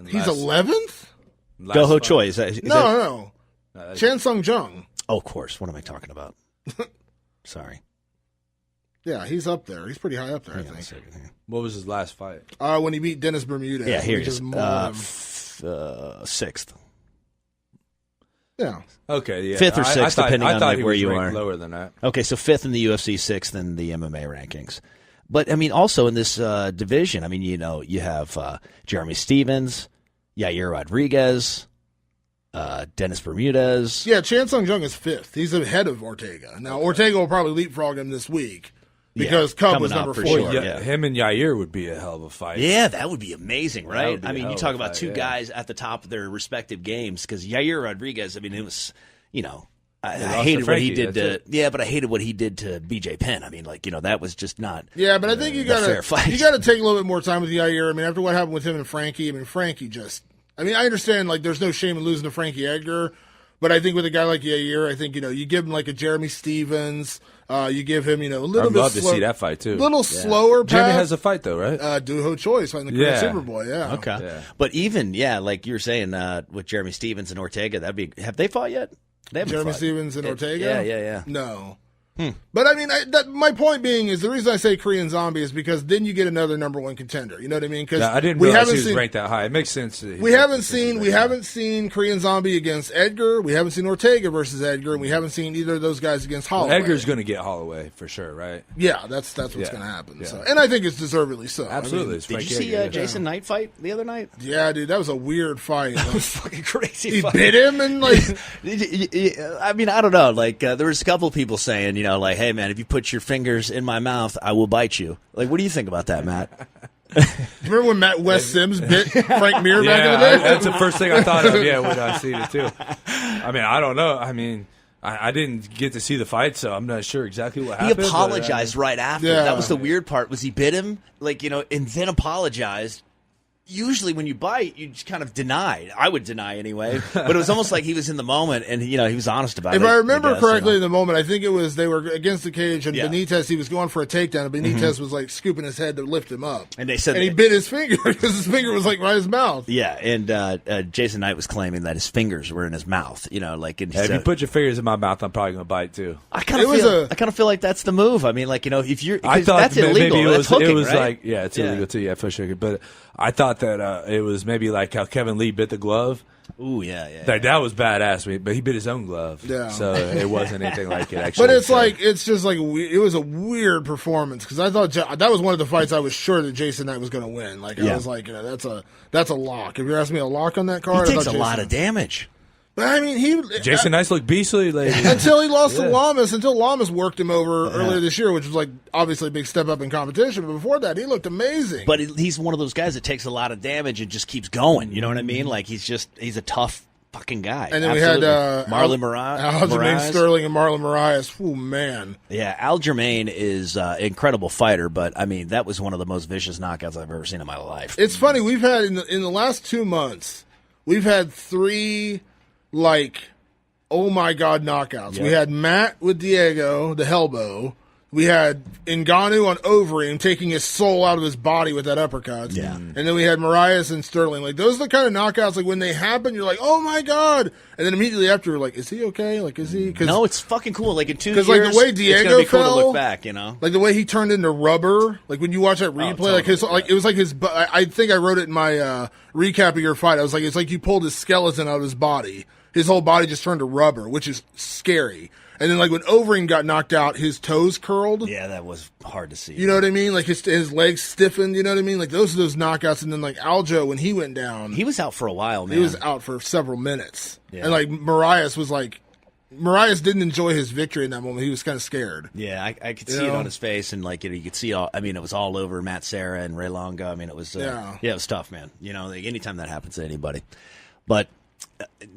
He's 11th. Go-Ho Choi. No. Chan Sung Jung. Oh, of course. What am I talking about? Sorry. Yeah, he's up there. He's pretty high up there, I think. What was his last fight? When he beat Dennis Bermudez. Yeah, here he is. 6th. Yeah. Okay, yeah. 5th or 6th, depending on where you are. Lower than that. Okay, so 5th in the UFC, 6th in the MMA rankings. But, also in this division, you have Jeremy Stevens, Yair Rodriguez, Dennis Bermudez. Yeah, Chan Sung Jung is 5th. He's ahead of Ortega. Now, Ortega will probably leapfrog him this week. Because Cub was number 4. Sure, him and Yair would be a hell of a fight. Yeah, that would be amazing, right? You talk about two fight, guys at the top of their respective games. Because Yair Rodriguez, it was, I hated what he did to. But I hated what he did to BJ Penn. That was just not. Yeah, but I think you got to take a little bit more time with Yair. After what happened with him and Frankie, Frankie just. I understand there's no shame in losing to Frankie Edgar. But I think with a guy like Yair, I think, you give him like a Jeremy Stevens. You give him, a little bit I'd love to see that fight, too. A little slower path. Jeremy has a fight, though, right? Do-Ho Choi fighting the Korean Superboy, yeah. Okay. Yeah. But even, like you were saying, with Jeremy Stevens and Ortega, have they fought yet? They haven't Jeremy fought. Stevens and Ortega? Yeah. No. But my point being is the reason I say Korean Zombie is because then you get another number 1 contender. You know what I mean? Because I didn't realize he was ranked that high. It makes sense. We haven't seen Korean Zombie against Edgar. We haven't seen Ortega versus Edgar, and we haven't seen either of those guys against Holloway. Well, Edgar's going to get Holloway for sure, right? Yeah, that's what's going to happen. Yeah. So, and I think it's deservedly so. Absolutely. Did you see Jason Knight fight the other night? Yeah, dude, that was a weird fight. That was fucking crazy. He bit him and I don't know. There was a couple people saying, hey man, if you put your fingers in my mouth, I will bite you. What do you think about that, Matt? Do you remember when Wes Sims bit Frank Mir back in the day? That's the first thing I thought of, when I seen it too. I don't know. I didn't get to see the fight, so I'm not sure exactly what happened. He apologized right after. Yeah. That was the weird part, was he bit him, and then apologized. usually when you bite, you just kind of deny. I would deny anyway. But it was almost like he was in the moment, and he was honest about it. If I remember correctly, in the moment, I think it was they were against the cage, and Benitez, he was going for a takedown, and Benitez was like scooping his head to lift him up. And they said, and he bit his finger because his finger was like by his mouth. Yeah, and Jason Knight was claiming that his fingers were in his mouth. And if you put your fingers in my mouth, I'm probably going to bite too. I kind of feel like that's the move. I mean, like if you're, I thought that's illegal. Maybe that's hooking, it was right? like it's illegal too. Yeah, for sure. But I thought that it was maybe like how Kevin Lee bit the glove. Ooh, yeah. That was badass, but he bit his own glove. Yeah. So it wasn't anything like it actually. But it's just like it was a weird performance because I thought that was one of the fights I was sure that Jason Knight was going to win. Like I was like, that's a lock. If you're asking me a lock on that card, he takes a lot of damage. But I mean, Jason Knight looked beastly until he lost to Lamas. Until Lamas worked him over earlier this year, which was like obviously a big step up in competition. But before that, he looked amazing. But he's one of those guys that takes a lot of damage and just keeps going. You know what I mean? Like he's a tough fucking guy. And then we had Marlon Moraes, Aljamain Sterling and Marlon Moraes. Oh man, yeah. Aljamain is an incredible fighter, but I mean that was one of the most vicious knockouts I've ever seen in my life. It's funny. We've had in the last 2 months, we've had 3 oh my God knockouts. Yep. We had Matt with Diego, the Hellbow. We had Ngannou on Overeem taking his soul out of his body with that uppercut. Yeah. And then we had Moraes and Sterling. Like those are the kind of knockouts like when they happen, you're like, oh my God. And then immediately after you're like, is he okay? Like is he? No, it's fucking cool. Like in 2 years, like the way Diego it's gonna be fell, cool to look back, like the way he turned into rubber. Like when you watch that replay, totally, it was like his. I think I wrote it in my recap of your fight. I was like, it's like you pulled his skeleton out of his body. His whole body just turned to rubber, which is scary. And then, like, when Overeem got knocked out, his toes curled. Yeah, that was hard to see. You know what I mean? Like, his legs stiffened, you know what I mean? Like, those are those knockouts. And then, like, Aljo, when he went down. He was out for a while, man. He was out for several minutes. Yeah. And, like, Moraes didn't enjoy his victory in that moment. He was kind of scared. Yeah, I could see it on his face. And, like, you could see it was all over Matt Serra and Ray Longa. I mean, it was, it was tough, man. Like, anytime that happens to anybody. But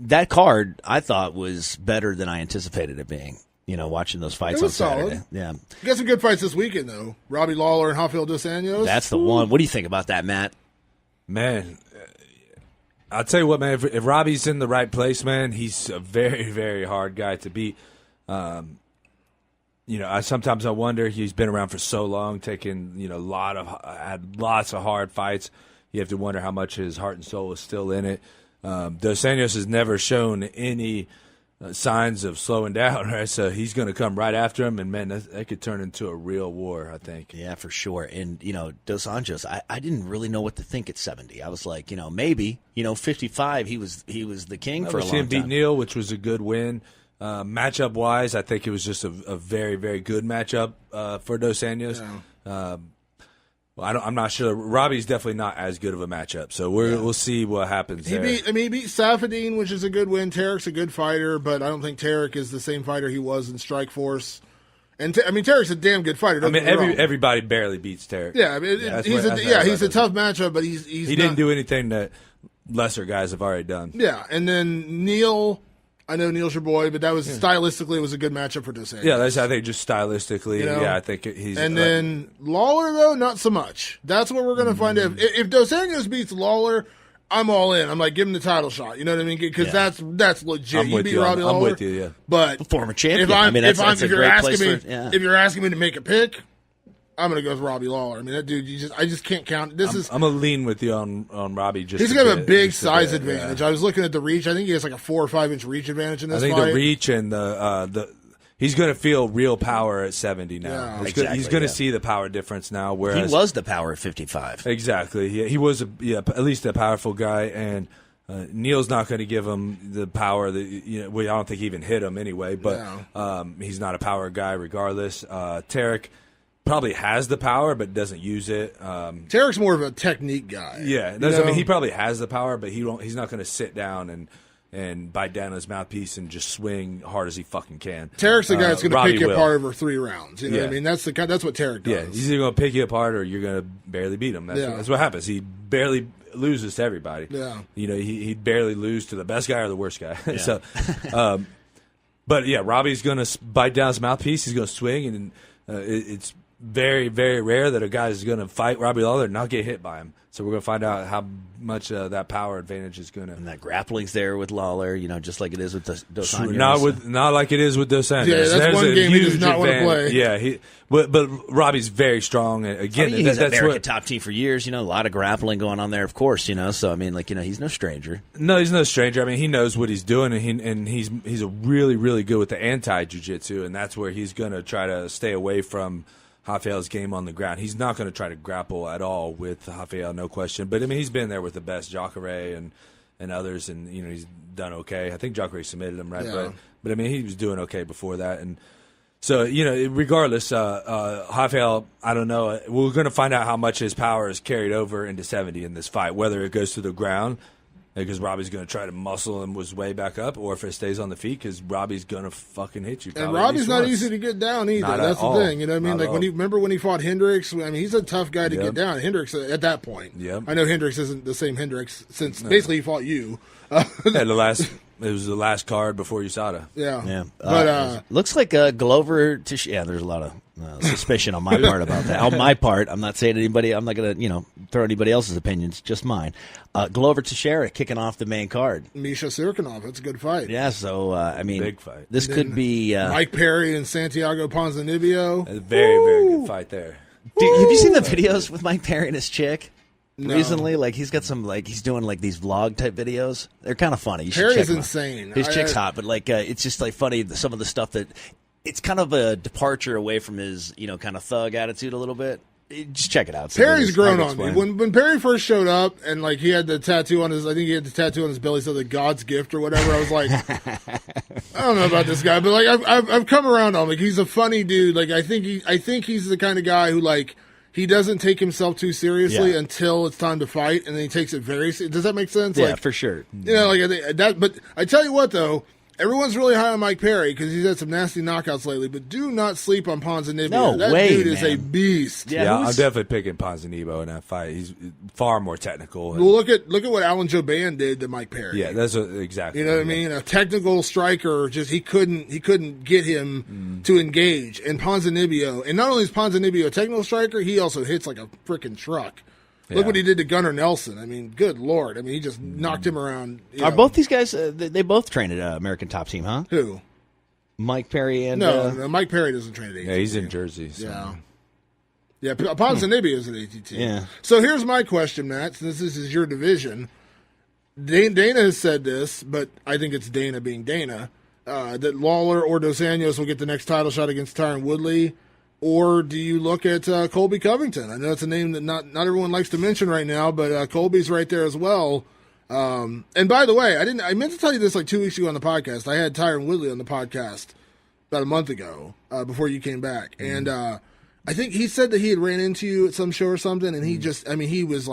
that card, I thought, was better than I anticipated it being. Watching those fights on Saturday. Solid. Yeah. You got some good fights this weekend, though. Robbie Lawler and Rafael dos Anjos. That's the one. What do you think about that, Matt? Man, I'll tell you what, man. If Robbie's in the right place, man, he's a very, very hard guy to beat. Sometimes I wonder, he's been around for so long, taking, had lots of hard fights. You have to wonder how much his heart and soul is still in it. Dos Anjos has never shown any signs of slowing down, right? So he's going to come right after him, and man, that could turn into a real war, I think. Yeah, for sure. And Dos Anjos, I didn't really know what to think at 70. I was like, maybe 55. He was the king for a long time. Him beat Neal, which was a good win. Matchup wise, I think it was just a very, very good matchup for Dos Anjos. Yeah. I'm not sure. Robbie's definitely not as good of a matchup, so we'll see what happens there. He beat Safadine, which is a good win. Tarek's a good fighter, but I don't think Tarek is the same fighter he was in Strikeforce. And Tarek's a damn good fighter. Everybody barely beats Tarek. Yeah, he's a tough matchup, but he didn't do anything that lesser guys have already done. Yeah, and then Neal. I know Neal's your boy, but that was stylistically it was a good matchup for Dos Anjos. Yeah, I think just stylistically, I think he's. And then Lawler though, not so much. That's what we're going to find out. If Dos Anjos beats Lawler, I'm all in. I'm like, give him the title shot. You know what I mean? Because that's legit. I'm with you. Robbie Lawler. I'm with you. Yeah, but former champion. If you're asking me to make a pick, I'm going to go with Robbie Lawler. I mean, that dude, I just can't count. I'm going to lean with you on Robbie. He's going to have a big size advantage. Yeah. I was looking at the reach. I think he has like a 4 or 5 inch reach advantage in this fight. I think the reach and he's going to feel real power at 70 now. Yeah. He's going to see the power difference now. Whereas he was the power at 55. Exactly. He was at least a powerful guy, and Neal's not going to give him the power that I don't think he even hit him anyway. But he's not a power guy regardless. Tarek probably has the power but doesn't use it. Tarek's more of a technique guy. Yeah, I mean, he probably has the power, but he's not going to sit down and bite down his mouthpiece and just swing hard as he fucking can. Tarek's the guy that's going to pick you apart over 3 rounds. You know what I mean? That's what Tarek does. Yeah, he's either going to pick you apart or you're going to barely beat him. That's what happens. He barely loses to everybody. Yeah, he'd barely lose to the best guy or the worst guy. Yeah. So, but yeah, Robbie's going to bite down his mouthpiece. He's going to swing, and it's very, very rare that a guy is going to fight Robbie Lawler and not get hit by him. So we're going to find out how much that power advantage is going to. And that grappling's there with Lawler, just like it is with Dos Anjos. Not like it is with Dos Anjos. Yeah, that's one game he does not want to play. Yeah, but Robbie's very strong. And again, he's an American top team for years. A lot of grappling going on there, of course. So I mean, he's no stranger. No, he's no stranger. I mean, he knows what he's doing, and he's a really, really good with the anti-jiu-jitsu, and that's where he's going to try to stay away from Rafael's game on the ground. He's not going to try to grapple at all with Rafael, no question. But I mean, he's been there with the best, Jacare and others, and he's done okay. I think Jacare submitted him, right? Yeah. But I mean, he was doing okay before that, and so regardless, Rafael, I don't know. We're going to find out how much his power is carried over into 70 in this fight, whether it goes to the ground, because Robbie's going to try to muscle him his way back up, or if it stays on the feet, because Robbie's going to fucking hit you. And Robbie's not easy to get down either. That's the thing. You know what I mean? Remember when he fought Hendricks? I mean, he's a tough guy to get down. Hendricks at that point. Yep. I know Hendricks isn't the same Hendricks since basically he fought you. It was the last card before USADA. Yeah. But looks like Glover to yeah. There's a lot of suspicion on my part about that. On my part, I'm not saying anybody. I'm not going to throw anybody else's opinions, just mine. Glover Teixeira kicking off the main card. Misha Sirkunov. That's a good fight. Yeah. So I mean, big fight. This could be Mike Perry and Santiago Ponzinibbio. A very, very good fight there. Dude, have you seen the videos with Mike Perry and his chick? No. Recently, he's got some he's doing these vlog type videos. They're kind of funny. You should Perry's check them out. insane. His chick's hot, but it's just funny some of the stuff that it's kind of a departure away from his kind of thug attitude a little bit. Just check it out. Perry's grown on me. When Perry first showed up and he had the tattoo on his, I think he had the tattoo on his belly, so the God's gift or whatever. I was like, I don't know about this guy, but I've come around on him. He's a funny dude. I think he's the kind of guy who he doesn't take himself too seriously until it's time to fight, and then he takes it very seriously. Does that make sense? Yeah, for sure. I think that. But I tell you what, though, everyone's really high on Mike Perry because he's had some nasty knockouts lately. But do not sleep on Ponzinibbio. No that way, dude is man. a beast. Yeah, I'm definitely picking Ponzinibbio in that fight. He's far more technical. Well, look at what Alan Jouban did to Mike Perry. Yeah, that's exactly. You know what I mean? A technical striker, just he couldn't get him to engage. And Ponzinibbio, and not only is Ponzinibbio a technical striker, he also hits like a freaking truck. Yeah. Look what he did to Gunnar Nelson. I mean, good Lord. I mean, he just knocked him around. Are both these guys, they both train at American Top Team, huh? Who? Mike Perry and... No, Mike Perry doesn't train at ATT. Yeah, he's in Jersey. So. Yeah, Ponzinibbio is at ATT. Yeah. So here's my question, Matt, since this is your division. Dana has said this, but I think it's Dana being Dana, that Lawler or Dos Anjos will get the next title shot against Tyron Woodley. Or do you look at Colby Covington? I know it's a name that not everyone likes to mention right now, but Colby's right there as well. And by the way, I meant to tell you this 2 weeks ago on the podcast. I had Tyron Woodley on the podcast about a month ago before you came back, and I think he said that he had ran into you at some show or something, and he was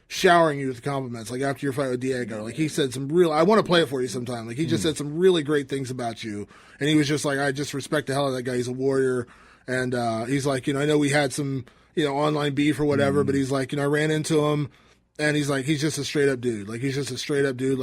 showering you with compliments, after your fight with Diego. He said some real, I want to play it for you sometime. He just said some really great things about you, and he was just I just respect the hell out of that guy. He's a warrior. And he's I know we had some, online beef or whatever, but he's I ran into him, and he's he's just a straight up dude. He's just a straight up dude.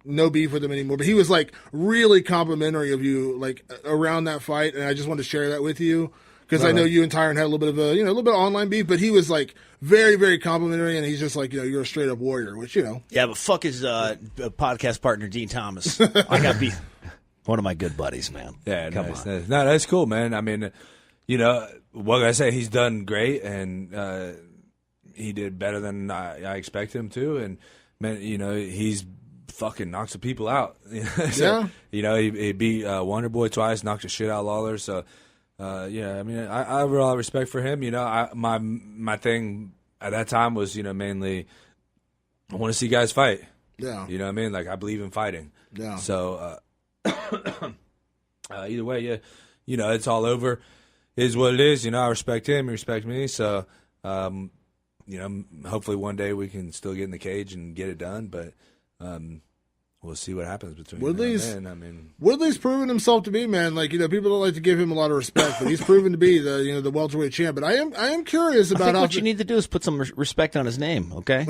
No beef with him anymore. But he was really complimentary of you, around that fight, and I just wanted to share that with you because I know you and Tyron had a little bit of a little bit of online beef, but he was very, very complimentary, and he's just you're a straight up warrior, which Yeah, but fuck his podcast partner Dean Thomas. I got beef. One of my good buddies, man. Yeah, Come nice, on. nice. No, that's cool, man. I mean, what can I say? He's done great, and he did better than I expected him to. And man, he's fucking knocked some people out. So, he beat Wonder Boy twice, knocked the shit out of Lawler. So, I mean, I have a lot of respect for him. My thing at that time was, mainly I want to see guys fight. Yeah. You know what I mean? I believe in fighting. Yeah. So. Either way, it's all over. It is what it is. I respect him. He respects me. So, hopefully one day we can still get in the cage and get it done. But we'll see what happens between Woodley's. now and then. I mean, Woodley's proven himself to be, man. People don't like to give him a lot of respect, but he's proven to be the welterweight champ. But I am curious about what you need to do is put some respect on his name, okay?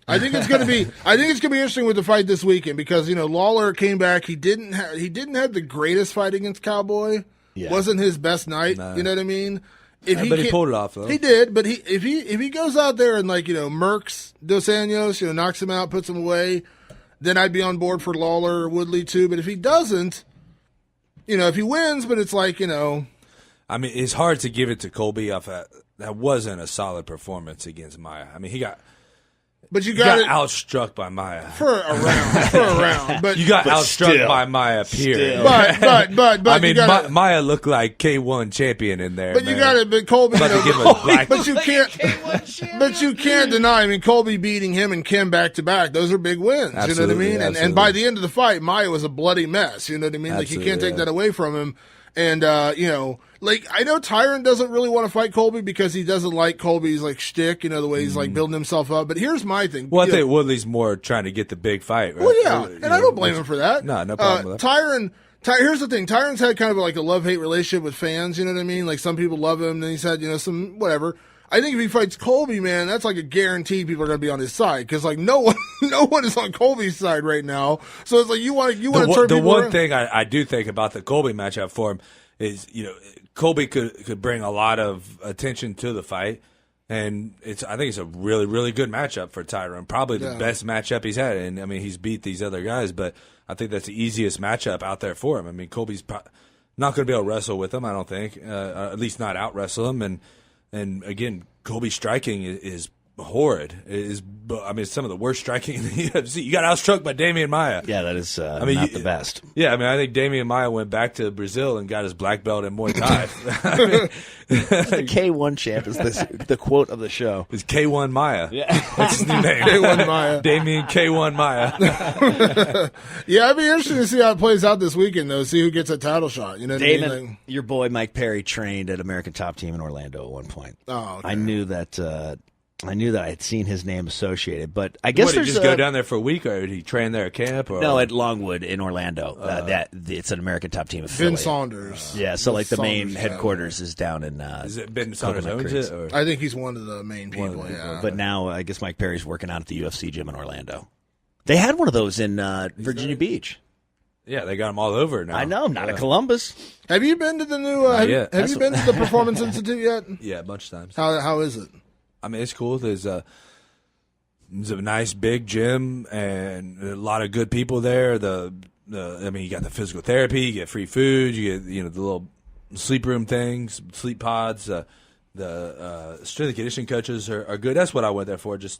I think it's going to be interesting with the fight this weekend because Lawler came back. He didn't have the greatest fight against Cowboy. Yeah. Wasn't his best night. No. You know what I mean? But he pulled it off, though. He did, but if he goes out there and murks Dos Anjos, knocks him out, puts him away, then I'd be on board for Lawler or Woodley too. But if he doesn't, if he wins, but it's I mean, it's hard to give it to Colby off that wasn't a solid performance against Maia. I mean, he got outstruck by Maia for a round. But you got outstruck still, by Maia, period. But I mean, Maia looked like K1 champion in there. But man. you got it. But Colby, but you can't. But you can't deny. I mean, Colby beating him and Kim back to back. Those are big wins. Absolutely, you know what I mean? And by the end of the fight, Maia was a bloody mess. You know what I mean? Absolutely, you can't take that away from him. And I know Tyron doesn't really want to fight Colby because he doesn't like Colby's shtick, the way he's building himself up. But here's my thing. Well, I think Woodley's more trying to get the big fight. Right? Well, yeah, and I don't blame him for that. No problem with that. Here's the thing. Tyron's had kind of a love-hate relationship with fans. You know what I mean? Some people love him, and he's had some whatever. I think if he fights Colby, man, that's a guarantee people are going to be on his side because no one is on Colby's side right now. So it's you want to turn people the one around. thing I do think about the Colby matchup for him is Colby could bring a lot of attention to the fight, and I think it's a really, really good matchup for Tyron. Probably the best matchup he's had, and I mean he's beat these other guys, but I think that's the easiest matchup out there for him. I mean Colby's not going to be able to wrestle with him, I don't think, at least not out wrestle him, and again Colby's striking is horrid. It's some of the worst striking in the UFC. You got outstruck by Damian Maia. Yeah, that is not the best. Yeah, I mean, I think Damian Maia went back to Brazil and got his black belt in Muay Thai. The K1 champ is the quote of the show. It's K1 Maia. Yeah. That's his new name. K1 Maia. Damian K1 Maia. Yeah, I'd be interested to see how it plays out this weekend, though. See who gets a title shot. You know what Damon, I mean? your boy Mike Perry trained at American Top Team in Orlando at one point. Oh, okay. I knew that I had seen his name associated, but I guess Did he just go down there for a week, or did he train there at camp? Or? No, at Longwood in Orlando. It's an American Top Team affiliate. Ben Saunders. Yeah, so the main Saunders headquarters is down in. Is it Ben Saunders owns it? Or? I think he's one of the main people. Yeah, but now I guess Mike Perry's working out at the UFC gym in Orlando. They had one of those in Virginia Beach. Yeah, they got them all over now. I know, not at Columbus. Have you been to the new? Have you been to the Performance Institute yet? Yeah, a bunch of times. How is it? I mean, it's cool. There's a nice big gym and a lot of good people there. You got the physical therapy, you get free food, you get the little sleep room things, sleep pods. The strength and conditioning coaches are good. That's what I went there for. That's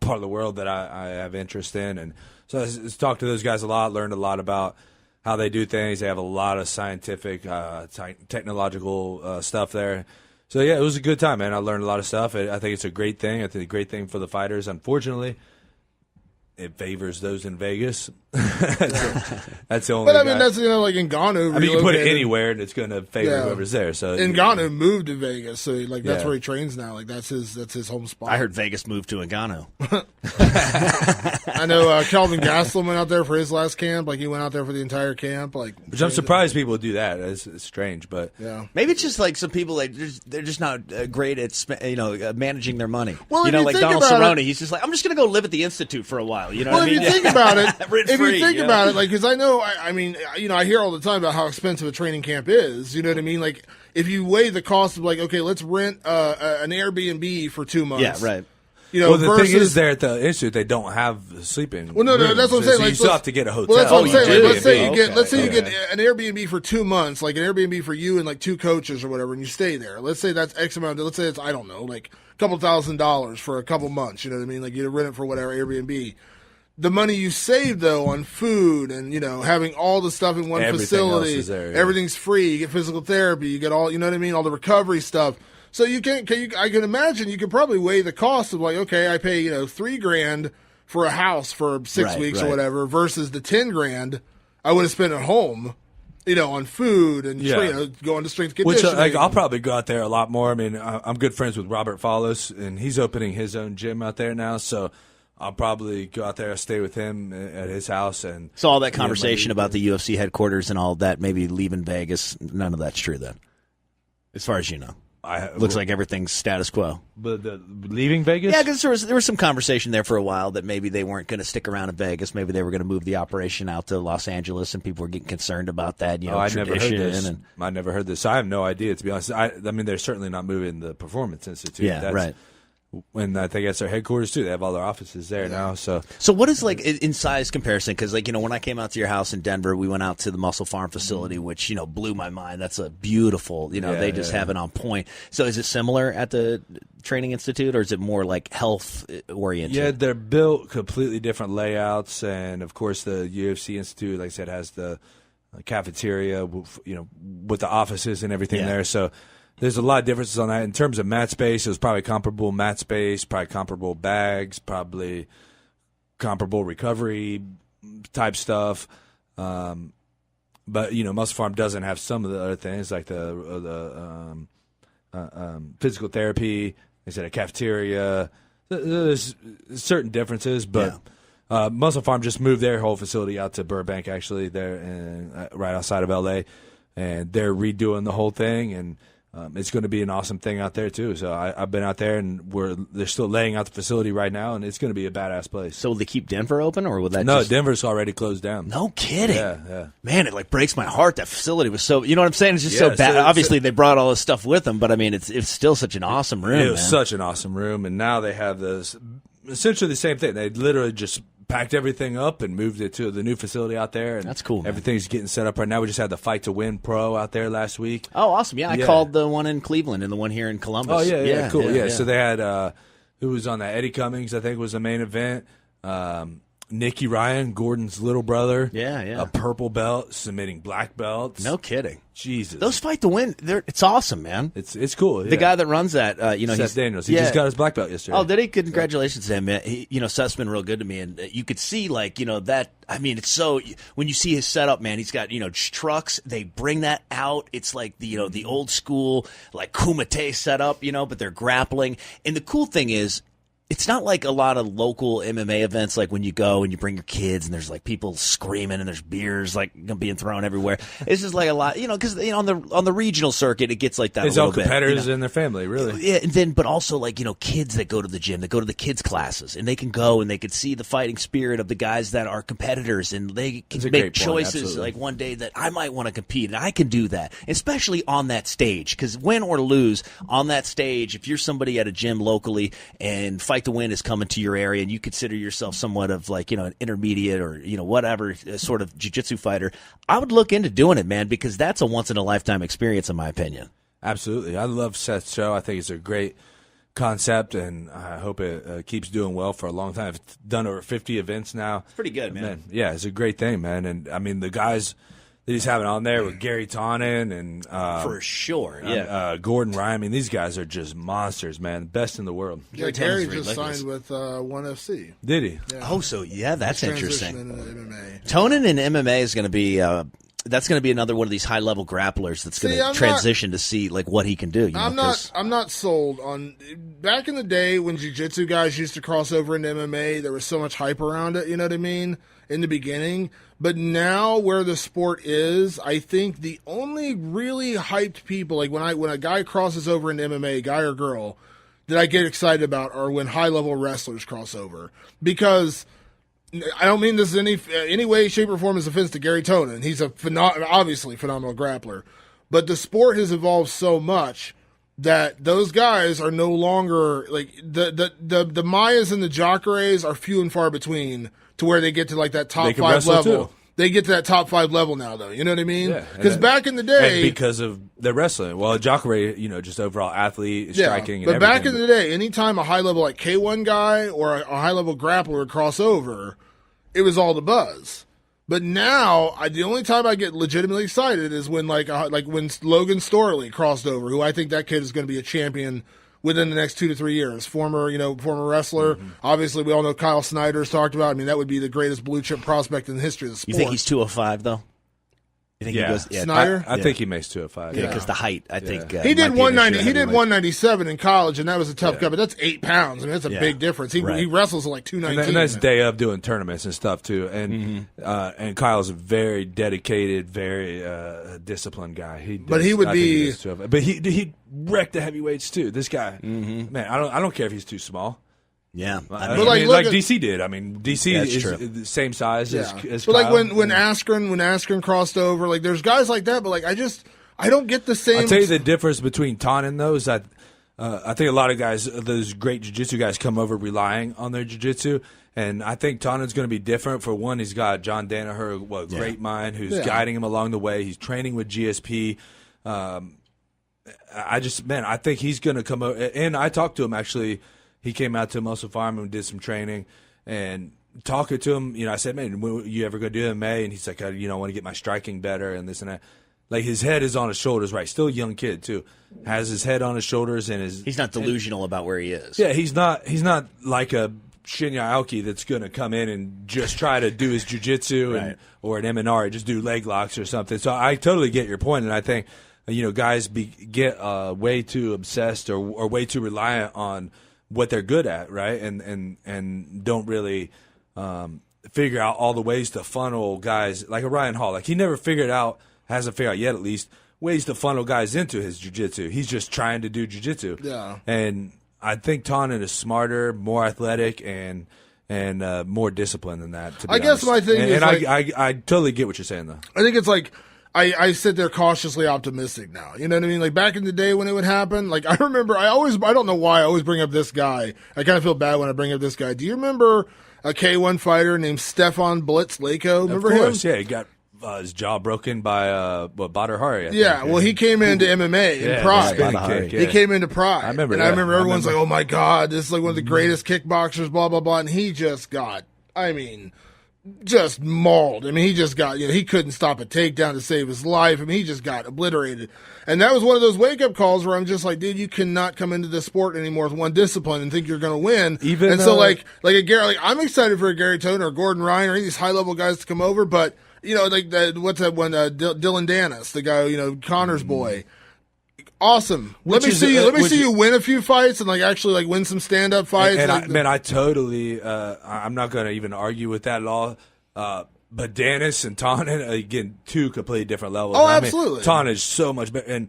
part of the world that I have interest in, and so I talked to those guys a lot. Learned a lot about how they do things. They have a lot of scientific, technological stuff there. So, yeah, it was a good time, man. I learned a lot of stuff. I think it's a great thing. I think it's a great thing for the fighters. Unfortunately, it favors those in Vegas. That's the only. But I mean, that's Ngannou. I mean, you can put it anywhere, and it's going to favor whoever's there. So Ngannou moved to Vegas, so that's where he trains now. That's his home spot. I heard Vegas moved to Ngannou. I know Kelvin Gastelum went out there for his last camp. He went out there for the entire camp. Which I'm surprised people do that. It's strange, but yeah, maybe it's just some people they're just not great at managing their money. Well, like Donald Cerrone, he's just I'm just going to go live at the Institute for a while. You know what I mean? If you think about it, about it, because I know, I hear all the time about how expensive a training camp is. You know what I mean? If you weigh the cost of okay, let's rent an Airbnb for 2 months. Yeah, right. The thing is, there at the institute, they don't have sleeping. Well, no, that's what I'm saying. So you still have to get a hotel. Well, that's what I'm saying. Let's say you Okay. get an Airbnb for 2 months, an Airbnb for you and 2 coaches or whatever, and you stay there. Let's say that's X amount. Let's say it's a couple $1,000s for a couple months. You know what I mean? You rent it for whatever Airbnb. The money you save though on food and having all the stuff in one facility, everything's free. You get physical therapy. You get all all the recovery stuff. So I can imagine you could probably weigh the cost of okay, I pay $3,000 for a house for 6 weeks or whatever versus the $10,000 I would have spent at home, on food and going to strength conditioning. Which I'll probably go out there a lot more. I mean, I'm good friends with Robert Follis, and he's opening his own gym out there now. So I'll probably go out there, stay with him at his house, and so all that conversation about the UFC headquarters and all that, maybe leaving Vegas, none of that's true then, as far as you know. Looks like everything's status quo. But leaving Vegas? Yeah, because there was some conversation there for a while that maybe they weren't going to stick around in Vegas. Maybe they were going to move the operation out to Los Angeles, and people were getting concerned about that. I never heard this. I never heard this. I have no idea, to be honest. I mean, they're certainly not moving the Performance Institute. Yeah, right. When I think that's their headquarters too. They have all their offices there now. So what is like in size comparison? Because when I came out to your house in Denver, we went out to the Muscle Farm facility, which blew my mind. That's a beautiful. They just have it on point. So is it similar at the Training Institute, or is it more like health oriented? Yeah, they're built completely different layouts, and of course the UFC Institute, like I said, has the cafeteria, with the offices and everything there. So. There's a lot of differences on that. In terms of mat space, it was probably comparable mat space, probably comparable bags, probably comparable recovery type stuff. But, Muscle Farm doesn't have some of the other things like the physical therapy. They said a cafeteria. There's certain differences, but Muscle Farm just moved their whole facility out to Burbank, actually, there right outside of L.A., and they're redoing the whole thing, and it's going to be an awesome thing out there too. So I've been out there, and they're still laying out the facility right now, and it's going to be a badass place. So will they keep Denver open, or will that? No, Denver's already closed down. No kidding. Yeah. Man, it breaks my heart. That facility was so. You know what I'm saying? It's just so bad. Obviously, they brought all this stuff with them, but I mean, it's still such an awesome room. It was such an awesome room, and now they have this essentially the same thing. They literally just packed everything up and moved it to the new facility out there. And that's cool, man. Everything's getting set up right now. We just had the Fight to Win Pro out there last week. Oh, awesome. Yeah, I called the one in Cleveland and the one here in Columbus. Oh, yeah, cool. Yeah. So they had, who was on that? Eddie Cummings, I think, was the main event. Nicky Ryan, Gordon's little brother. Yeah. A purple belt, submitting black belts. No kidding. Jesus. Those Fight to Win, it's awesome, man. It's cool. Yeah. The guy that runs that, Seth Daniels. He just got his black belt yesterday. Oh, did he? Congratulations to him, man. Seth's been real good to me, and you could see, that. I mean, it's so when you see his setup, man. He's got trucks. They bring that out. It's like the old school Kumite setup, but they're grappling. And the cool thing is, it's not like a lot of local MMA events, like when you go and you bring your kids and there's people screaming and there's beers being thrown everywhere. It's just like a lot, because on the regional circuit it gets like that. It's all competitors and their family, really. Yeah, and then but also kids that go to the gym, that go to the kids classes, and they can go and they can see the fighting spirit of the guys that are competitors, and they can make choices one day that I might want to compete, and I can do that, especially on that stage, because win or lose on that stage, if you're somebody at a gym locally and Fight to Win is coming to your area and you consider yourself somewhat of an intermediate or whatever sort of jiu-jitsu fighter, I would look into doing it, man, because that's a once in a lifetime experience in my opinion. Absolutely. I love Seth's show. I think it's a great concept, and I hope it keeps doing well for a long time. It's done over 50 events now. It's pretty good, man. Yeah, it's a great thing, man. And I mean, the guys that he's having on there with Gary Tonin and for sure, Gordon Ryan. I mean, these guys are just monsters, man. Best in the world. Yeah, Gary just signed with ONE FC. Did he? Yeah. Oh, so that's interesting. Into MMA. Tonin in MMA is going to be that's going to be another one of these high level grapplers that's going to transition to see what he can do. I'm not sold on. Back in the day when jiu-jitsu guys used to cross over into MMA, there was so much hype around it. You know what I mean? In the beginning. But now where the sport is, I think the only really hyped people, when a guy crosses over into MMA, guy or girl, that I get excited about are when high-level wrestlers cross over. Because I don't mean this in any way, shape, or form as offense to Gary Tonin. He's a obviously phenomenal grappler. But the sport has evolved so much that those guys are no longer, the Mayas and the Jacares are few and far between to where they get to that top 5 level. Too. They get to that top 5 level now, though. You know what I mean? Because back in the day, and because of their wrestling. Well, Jacare, just overall athlete, striking. But back in the day, anytime a high level K1 guy or a high level grappler would cross over, it was all the buzz. But now, the only time I get legitimately excited is when when Logan Storley crossed over, who I think that kid is going to be a champion within the next 2 to 3 years. Former wrestler. Mm-hmm. Obviously, we all know Kyle Snyder's talked about. I mean, that would be the greatest blue chip prospect in the history of the sport. You think he's 205 though? You think he goes? Yeah, Snyder? I think he makes 205. Yeah, because the height, I think. He did 190. He did 197 in college, and that was a tough cut. But that's 8 pounds. I mean, that's a big difference. He wrestles at like 219. And that's day of doing tournaments and stuff too. And Kyle's a very dedicated, very disciplined guy. He wrecked the heavyweights too. This guy, man, I don't care if he's too small. Yeah, I mean, like DC did. I mean, DC is the same size as but Kyle. Like when Askren crossed over, like there's guys like that, but like I don't get the same. I'll tell you the difference between Tannen though is that I think a lot of guys, those great jiu-jitsu guys, come over relying on their jiu-jitsu, and I think Tannen's going to be different. For one, he's got John Danaher, great mind, who's guiding him along the way. He's training with GSP. I think he's going to come over, and I talked to him actually. He came out to Muscle Farm and did some training, and talking to him, I said, man, when you ever go do MMA? And he's like, I want to get my striking better and this and that. Like, his head is on his shoulders, right? Still a young kid too, has his head on his shoulders, and he's not delusional about where he is. Yeah, he's not like a Shinya Aoki that's going to come in and just try to do his jiu-jitsu or an MNR, just do leg locks or something. So I totally get your point, and I think guys get way too obsessed or way too reliant on what they're good at, right? And don't really figure out all the ways to funnel guys like a Ryan Hall. Like, he never hasn't figured out yet at least, ways to funnel guys into his jiu-jitsu. He's just trying to do jiu-jitsu. Yeah. And I think Tannen is smarter, more athletic, and more disciplined than that, to be honest. My thing is, I totally get what you're saying, though. I think it's like, I sit there cautiously optimistic now. You know what I mean? Like, back in the day when it would happen, like, I remember, I don't know why I always bring up this guy. I kind of feel bad when I bring up this guy. Do you remember a K1 fighter named Stefan Blitz Lako? Remember him? Of course, yeah. He got his jaw broken by Badr Hari. Yeah, well, he came into MMA in Pride. He came into Pride. I remember I remember everyone's like, oh my God, this is like one of the greatest kickboxers, blah, blah, blah. And he just got, just mauled. He just got, he couldn't stop a takedown to save his life. he just got obliterated. And that was one of those wake-up calls where I'm just like, dude, you cannot come into this sport anymore with one discipline and think you're going to win. So I'm excited for a Gary Toner or Gordon Ryan or any of these high-level guys to come over, but, what's that one, Dylan Dennis, the guy, Connor's boy. Awesome. Let me see you win a few fights and actually win some stand-up fights. I totally. I'm not going to even argue with that at all. But Dennis and Tannen, again, two completely different levels. Oh, absolutely. Tannen is so much better, and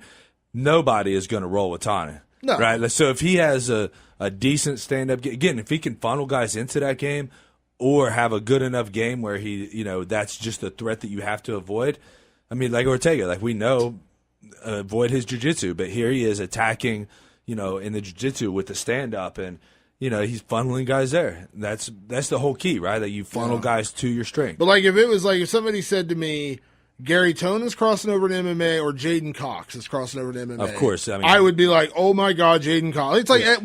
nobody is going to roll with Tannen. No. Right. So if he has a decent stand-up game, again, if he can funnel guys into that game, or have a good enough game where he, that's just a threat that you have to avoid. Like Ortega, we know. Avoid his jiu-jitsu, but here he is attacking, in the jiu-jitsu with the stand-up, and he's funneling guys there. That's the whole key, right? That you funnel guys to your strength. But if somebody said to me, Gary Tonin is crossing over to MMA or Jaden Cox is crossing over to MMA, of course, I would be like, oh my God, Jaden Cox. It's like I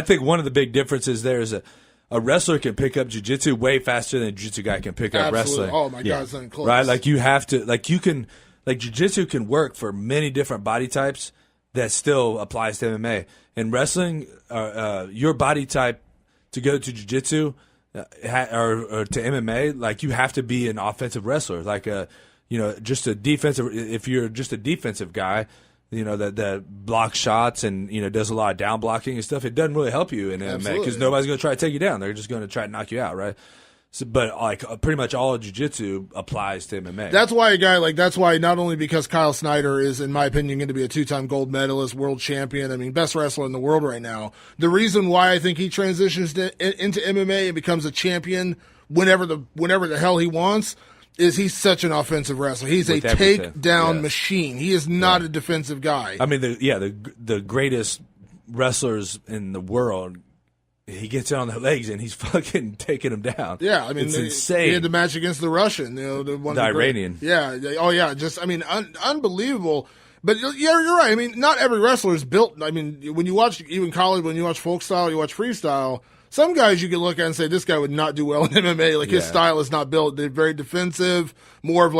think one of the big differences there is a wrestler can pick up jiu-jitsu way faster than a jiu-jitsu guy can pick up wrestling. Oh my God, it's not close. Right? You have to, you can. Jiu-jitsu can work for many different body types that still applies to MMA. In wrestling, your body type to go to jiu-jitsu or to MMA, you have to be an offensive wrestler. Just a defensive. If you're just a defensive guy, that blocks shots and does a lot of down blocking and stuff, it doesn't really help you in MMA because nobody's going to try to take you down. They're just going to try to knock you out, right? So, but pretty much all of jiu-jitsu applies to MMA. That's why that's why not only because Kyle Snyder is, in my opinion, going to be a 2-time gold medalist, world champion, best wrestler in the world right now. The reason why I think he transitions into MMA and becomes a champion whenever the hell he wants is he's such an offensive wrestler. He's a takedown machine. He is not a defensive guy. The greatest wrestlers in the world. He gets it on the legs and he's fucking taking them down. Yeah, it's insane. He had the match against the Russian, the Iranian. Yeah, unbelievable. But yeah, you're right. Not every wrestler is built. When you watch even college, when you watch folk style, you watch freestyle. Some guys you can look at and say this guy would not do well in MMA. His style is not built. They're very defensive, more of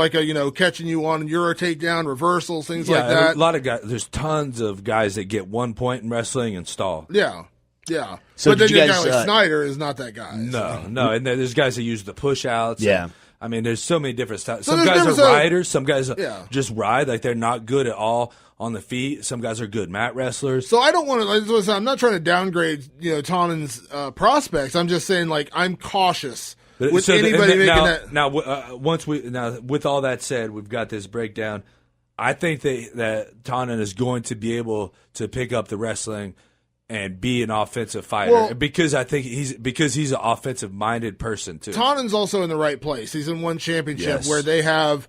catching you on Euro takedown, reversals, things like that. A lot of guys. There's tons of guys that get 1 point in wrestling and stall. Yeah. Yeah, so but then you guys, guy like Snyder is not that guy. No, and there's guys that use the push outs. Yeah, I mean, there's so many different styles. So some guys are different- riders. Some guys Yeah. just ride. Like, they're not good at all on the feet. Some guys are good mat wrestlers. So I don't want to. I'm not trying to downgrade, Tannen's prospects. I'm just saying, like, I'm cautious with anybody making that. Now, with all that said, we've got this breakdown. I think that Tannen is going to be able to pick up the wrestling and be an offensive fighter because I think he's an offensive minded person too. Tannen's also in the right place. He's in one championship Yes. where they have.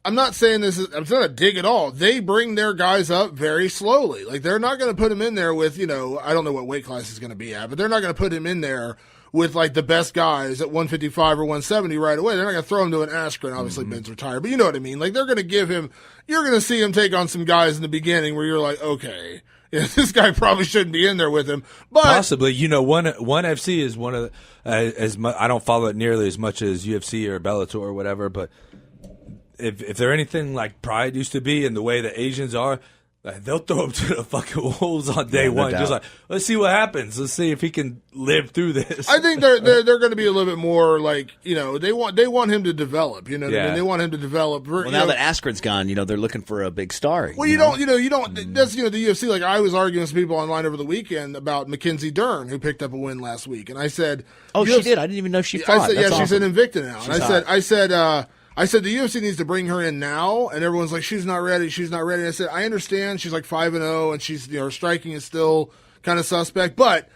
I'm not saying this is. I'm not a dig at all. They bring their guys up very slowly. Like, they're not going to put him in there with, I don't know what weight class he's going to be at, but they're not going to put him in there with, like, the best guys at 155 or 170 right away. They're not going to throw him to an Askren. Obviously, Ben's retired, but you know what I mean. Like, they're going to give him. You're going to see him take on some guys in the beginning where you're like, okay, this guy probably shouldn't be in there with him. But possibly, one FC is one of the, I don't follow it nearly as much as UFC or Bellator or whatever, but if they're anything like Pride used to be and the way the Asians are, they'll throw him to the fucking wolves on day one. doubt. Just like, let's see what happens. Let's see if he can live through this. I think they're going to be a little bit more like, they want him to develop. You know what I mean? They want him to develop. Well, now that Askren's gone, they're looking for a big star. Well, you don't. That's the UFC. Like, I was arguing with people online over the weekend about Mackenzie Dern, who picked up a win last week, and I said, "Oh, she did. I didn't even know she fought." I said, That's she's awesome. in Invicta now. She's And hot. I said the UFC needs to bring her in now, and everyone's like, she's not ready. She's not ready. And I said, I understand. She's like 5-0, and she's her striking is still kind of suspect, but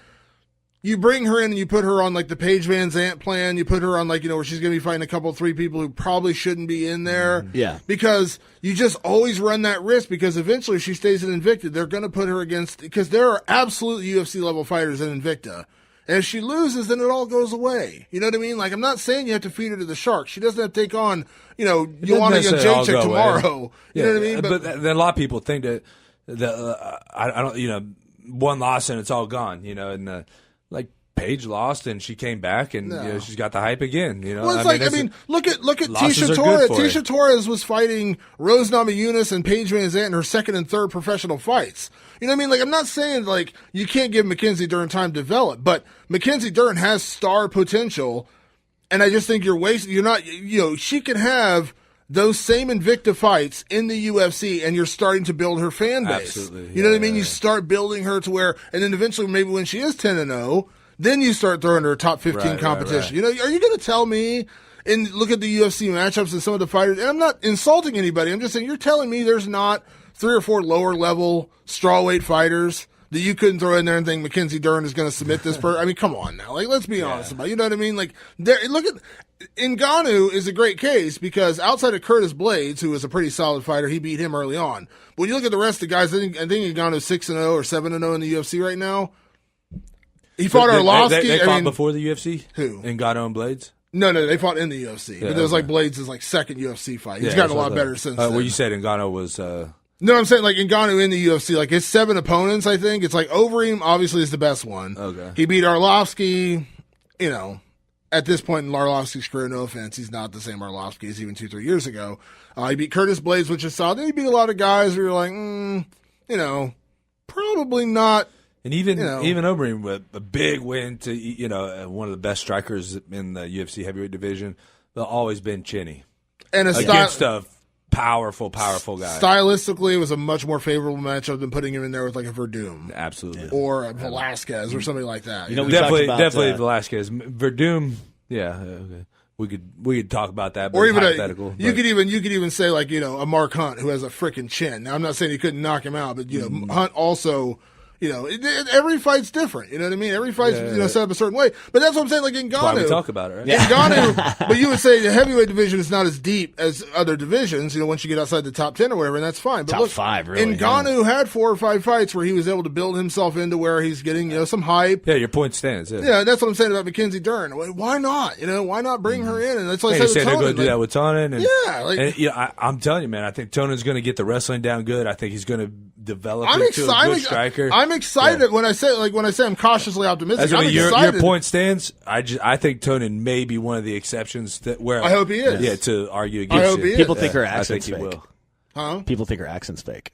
you bring her in and you put her on like the Paige Van Zant plan. You put her on like, where she's going to be fighting a couple, 3 people who probably shouldn't be in there. Yeah. Because you just always run that risk because eventually if she stays in Invicta, they're going to put her against, because there are absolute UFC level fighters in Invicta. And if she loses, then it all goes away. You know what I mean? Like, I'm not saying you have to feed her to the sharks. She doesn't have to take on, Joanna Jędrzejczyk tomorrow. You know what I mean? But then a lot of people think that I don't, one loss and it's all gone, and like Paige lost and she came back and she's got the hype again. Well, it's look at losses Tisha are Torres. good for you. Tisha Torres was fighting Rose Namajunas and Paige Van Zant in her second and third professional fights. You know what I mean? Like, I'm not saying like you can't give Mackenzie Dern time to develop, but Mackenzie Dern has star potential, and I just think you're wasting. You're not. She can have those same Invicta fights in the UFC, and you're starting to build her fan base. Absolutely, you know what I mean? You start building her to where, and then eventually, maybe when she is 10-0. Then you start throwing her a top 15 competition. Right. Are you going to tell me and look at the UFC matchups and some of the fighters? And I'm not insulting anybody. I'm just saying you're telling me there's not 3 or 4 lower level strawweight fighters that you couldn't throw in there and think Mackenzie Dern is going to submit this person. I mean, come on now. Like, let's be honest about it. You know what I mean? Like, look at Ngannou is a great case because outside of Curtis Blades, who was a pretty solid fighter, he beat him early on. But when you look at the rest of the guys, I think Ngannou's 6-0 or 7-0 in the UFC right now. He fought Arlovsky. They fought before the UFC? Who? Ngannou and Blades? No, they fought in the UFC. But it was like Blades' like second UFC fight. He's gotten a lot better since then. Well, you said Ngannou was... No, I'm saying like Ngannou in the UFC, like his 7 opponents, I think. It's like Overeem obviously is the best one. Okay. He beat Arlovsky, at this point in Arlovsky's career, no offense, he's not the same Arlovsky as even 2-3 years ago. He beat Curtis Blades, which is solid. Then he beat a lot of guys where you're like, probably not. And even Overeem with a big win to one of the best strikers in the UFC heavyweight division, they've always been chinny. And against a powerful guy. Stylistically, it was a much more favorable matchup than putting him in there with like a Verdum. Absolutely. Or a Velasquez or something like that. We definitely talked about, Velasquez. Verdum, okay. We could talk about that, but or even hypothetical. You could even say like a Mark Hunt who has a freaking chin. Now I'm not saying he couldn't knock him out, but Hunt also. Every fight's different. You know what I mean? Every fight's set up a certain way. But that's what I'm saying. Like Ngannou, That's why we talk about it, right? Yeah. Ngannou, but you would say the heavyweight division is not as deep as other divisions. Once you get outside the top 10 or whatever, and that's fine. But Top 5, really. Ngannou had 4 or 5 fights where he was able to build himself into where he's getting some hype. Yeah, your point stands. Yeah, that's what I'm saying about Mackenzie Dern. Why not? Why not bring her in? And that's why I you said said they're going Tonin. to do that with Tonin. I'm telling you, man. I think Tonin's going to get the wrestling down good. I think he's going to develop I'm into a good striker. I'm excited when I say I'm cautiously optimistic. I'm excited. Your point stands. I think Tonin may be one of the exceptions where I hope he is. Yeah, to argue against. I hope he is. People think her accent's I think he fake. will. People think her accent's fake.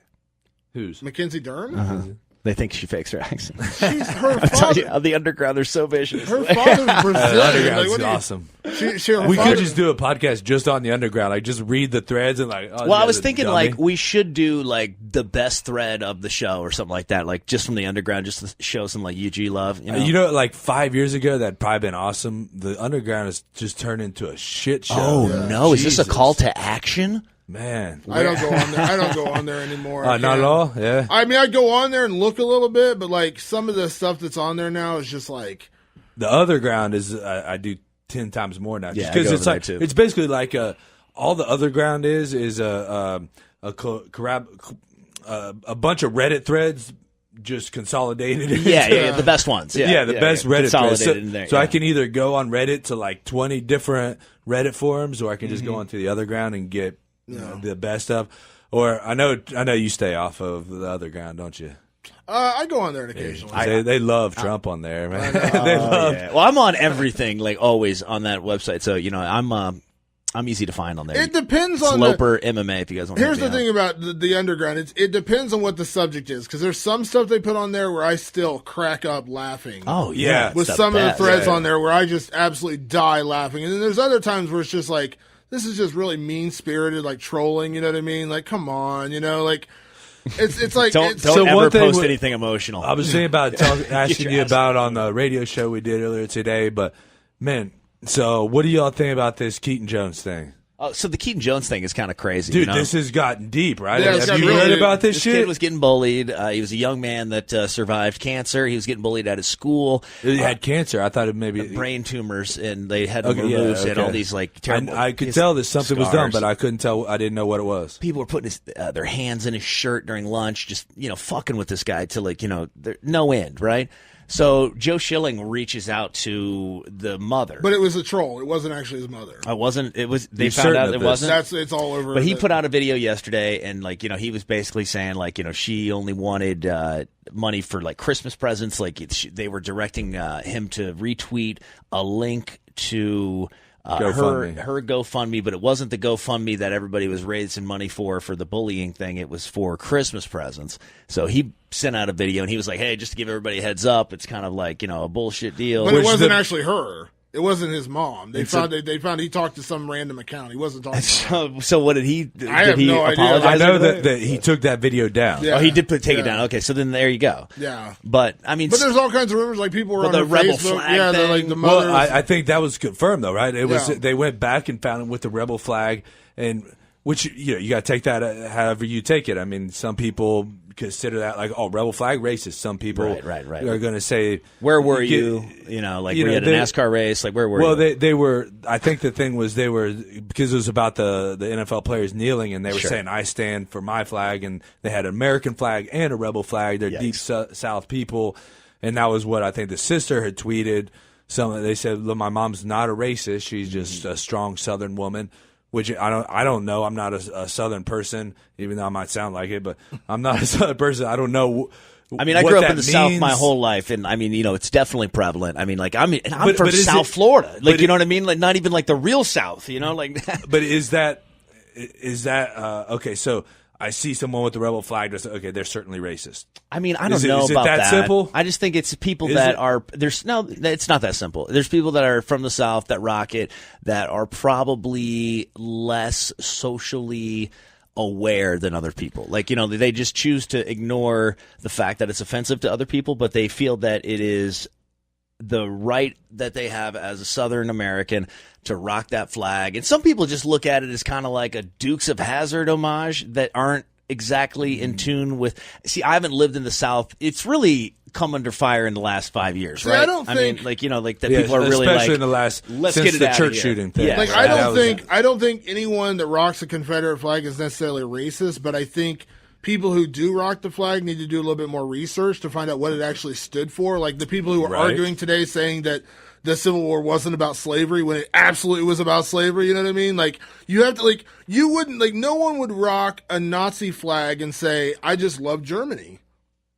Who's? Mackenzie Dern? They They think she fakes her accent. Her I'm telling father, you, the underground, they're so vicious. her father's Brazilian. Underground's Like, awesome. her We father- could just do a podcast just on the underground. Like, just read the threads and like. Oh, Well, I yeah, was the thinking dummy. like we should do like the best thread of the show or something like that, like just from the underground, just to show some like UG love. You know, like 5 years ago, that'd probably been awesome. The underground has just turned into a shit show. oh no, is this a Jesus. call to action? Man, I don't go on there. I don't go on there anymore. I not can't. at all. Yeah, I mean, I go on there and look a little bit, but like some of the stuff that's on there now is just like. the other ground is I do 10 times more now. Yeah, I because go it's over like there, too. it's basically like all the other ground is a bunch of Reddit threads just consolidated. Yeah, the best ones. Yeah, the best Reddit threads. consolidated in there. So yeah. I can either go on Reddit to like 20 different Reddit forums, or I can just go onto the other ground and get the best of. Or I know you stay off of the other ground, don't you? I go on there occasionally. They love Trump on there, man. They love. Yeah. Well, I'm on everything, like always on that website. So I'm easy to find on there. It depends It's on Loper MMA if you guys want. Here's the thing about the underground. It depends on what the subject is, because there's some stuff they put on there where I still crack up laughing. Oh Yeah. yeah, with it's some of the best. threads Yeah. on there where I just absolutely die laughing. And then there's other times where it's just like, this is just really mean-spirited, like trolling, you know what I mean? Like, come on, you know, like, it's like, Don't So ever one thing post with- anything emotional. I was thinking about asking Your you ass. about on the radio show we did earlier today, but man, so what do y'all think about this Keaton Jones thing? Oh, so the Keaton Jones thing is kind of crazy. Dude, you know? this has gotten deep, right? Yeah, it's Have gotten you really read deep. about this This shit? kid was getting bullied. He was a young man that survived cancer. He was getting bullied at his school. He had cancer. I thought it maybe Brain tumors, and they had him Okay, yeah, removed, and okay. all these like terrible. I could his tell that something was done, scars. but I couldn't tell. I didn't know what it was. People were putting their hands in his shirt during lunch, just fucking with this guy to no end, right? So Joe Schilling reaches out to the mother. but it was a troll. It wasn't actually his mother. I wasn't. It was. They You're found certain out of it this? wasn't. It's all over. But he put out a video yesterday, and he was basically saying she only wanted money for like Christmas presents. Like they were directing him to retweet a link to GoFundMe. her GoFundMe, but it wasn't the GoFundMe that everybody was raising money for the bullying thing. It was for Christmas presents. So he sent out a video, and he was like, "Hey, just to give everybody a heads up, it's kind of like a bullshit deal." But it Which wasn't the- actually her. It wasn't his mom. They found he talked to some random account. He wasn't talking to her. So what did he? I did have he no idea. apologize I know or anything? that he took that video down. Yeah. Oh, he did take Yeah. it down. Okay, so then there you go. Yeah. But I mean, But there's all kinds of rumors, like people were Well, on the her rebel Facebook. flag Yeah, they're like thing. the mothers. Well, I think that was confirmed though, right? It was Yeah. they went back and found it with the rebel flag, and which you got to take that however you take it. I mean, some people consider that like rebel flag racist. Some people Right. are going to say where were get- you? Were you at a NASCAR race? Like where were Well, you? they were. I think the thing was they were because it was about the NFL players kneeling, and they were Sure. saying I stand for my flag, and they had an American flag and a rebel flag. They're deep South people, and that was what I think the sister had tweeted. They said, "Look, my mom's not a racist; she's just a strong Southern woman." Which I don't know. I'm not a Southern person, even though I might sound like it, but I'm not a Southern person. I don't know. I mean, I what grew up that in the South my means. whole life, and I mean, it's definitely prevalent. I mean, like I'm But from is South it- Florida, like but you know what I mean? Like not even like the real South, like. But is that okay? So I see someone with the rebel flag. Okay, they're certainly racist. I mean, I don't Is it- know is it about that simple? I just think it's people Is that it? are there's no. It's not that simple. There's people that are from the South that rock it that are probably less socially aware than other people. Like they just choose to ignore the fact that it's offensive to other people, but they feel that it is the right that they have as a Southern American to rock that flag. And some people just look at it as kind of like a Dukes of Hazzard homage that aren't exactly in tune with. See, I haven't lived in the South. It's really come under fire in the last 5 years, See, right? I don't think- mean, like that Yeah, people are really especially like in the last let's since get it the out of church here. shooting thing. Yeah, Like right? I don't think anyone that rocks a Confederate flag is necessarily racist, but I think people who do rock the flag need to do a little bit more research to find out what it actually stood for. Like the people who are Right. arguing today saying that the Civil War wasn't about slavery when it absolutely was about slavery, you know what I mean? Like you have to you wouldn't no one would rock a Nazi flag and say, I just love Germany.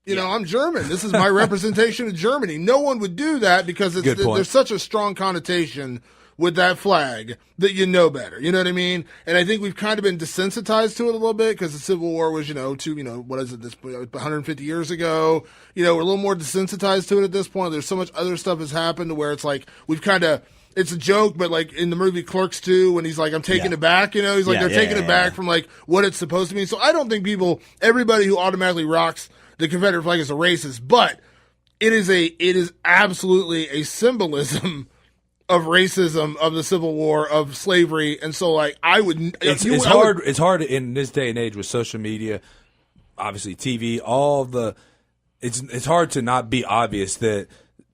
You know, I'm German. This is my representation of Germany. No one would do that because Good point. there's such a strong connotation with that flag, that you know better. You know what I mean? And I think we've kind of been desensitized to it a little bit because the Civil War was, what is it, 150 years ago? We're a little more desensitized to it at this point. There's so much other stuff has happened to where it's like we've kind of, it's a joke, but like in the movie Clerks 2, when he's like, I'm taking it back, he's like, they're taking it back from like what it's supposed to mean. So I don't think everybody who automatically rocks the Confederate flag is a racist, but it is absolutely a symbolism of racism, of the Civil War, of slavery. And so like it's hard in this day and age with social media, obviously TV, it's hard to not be obvious that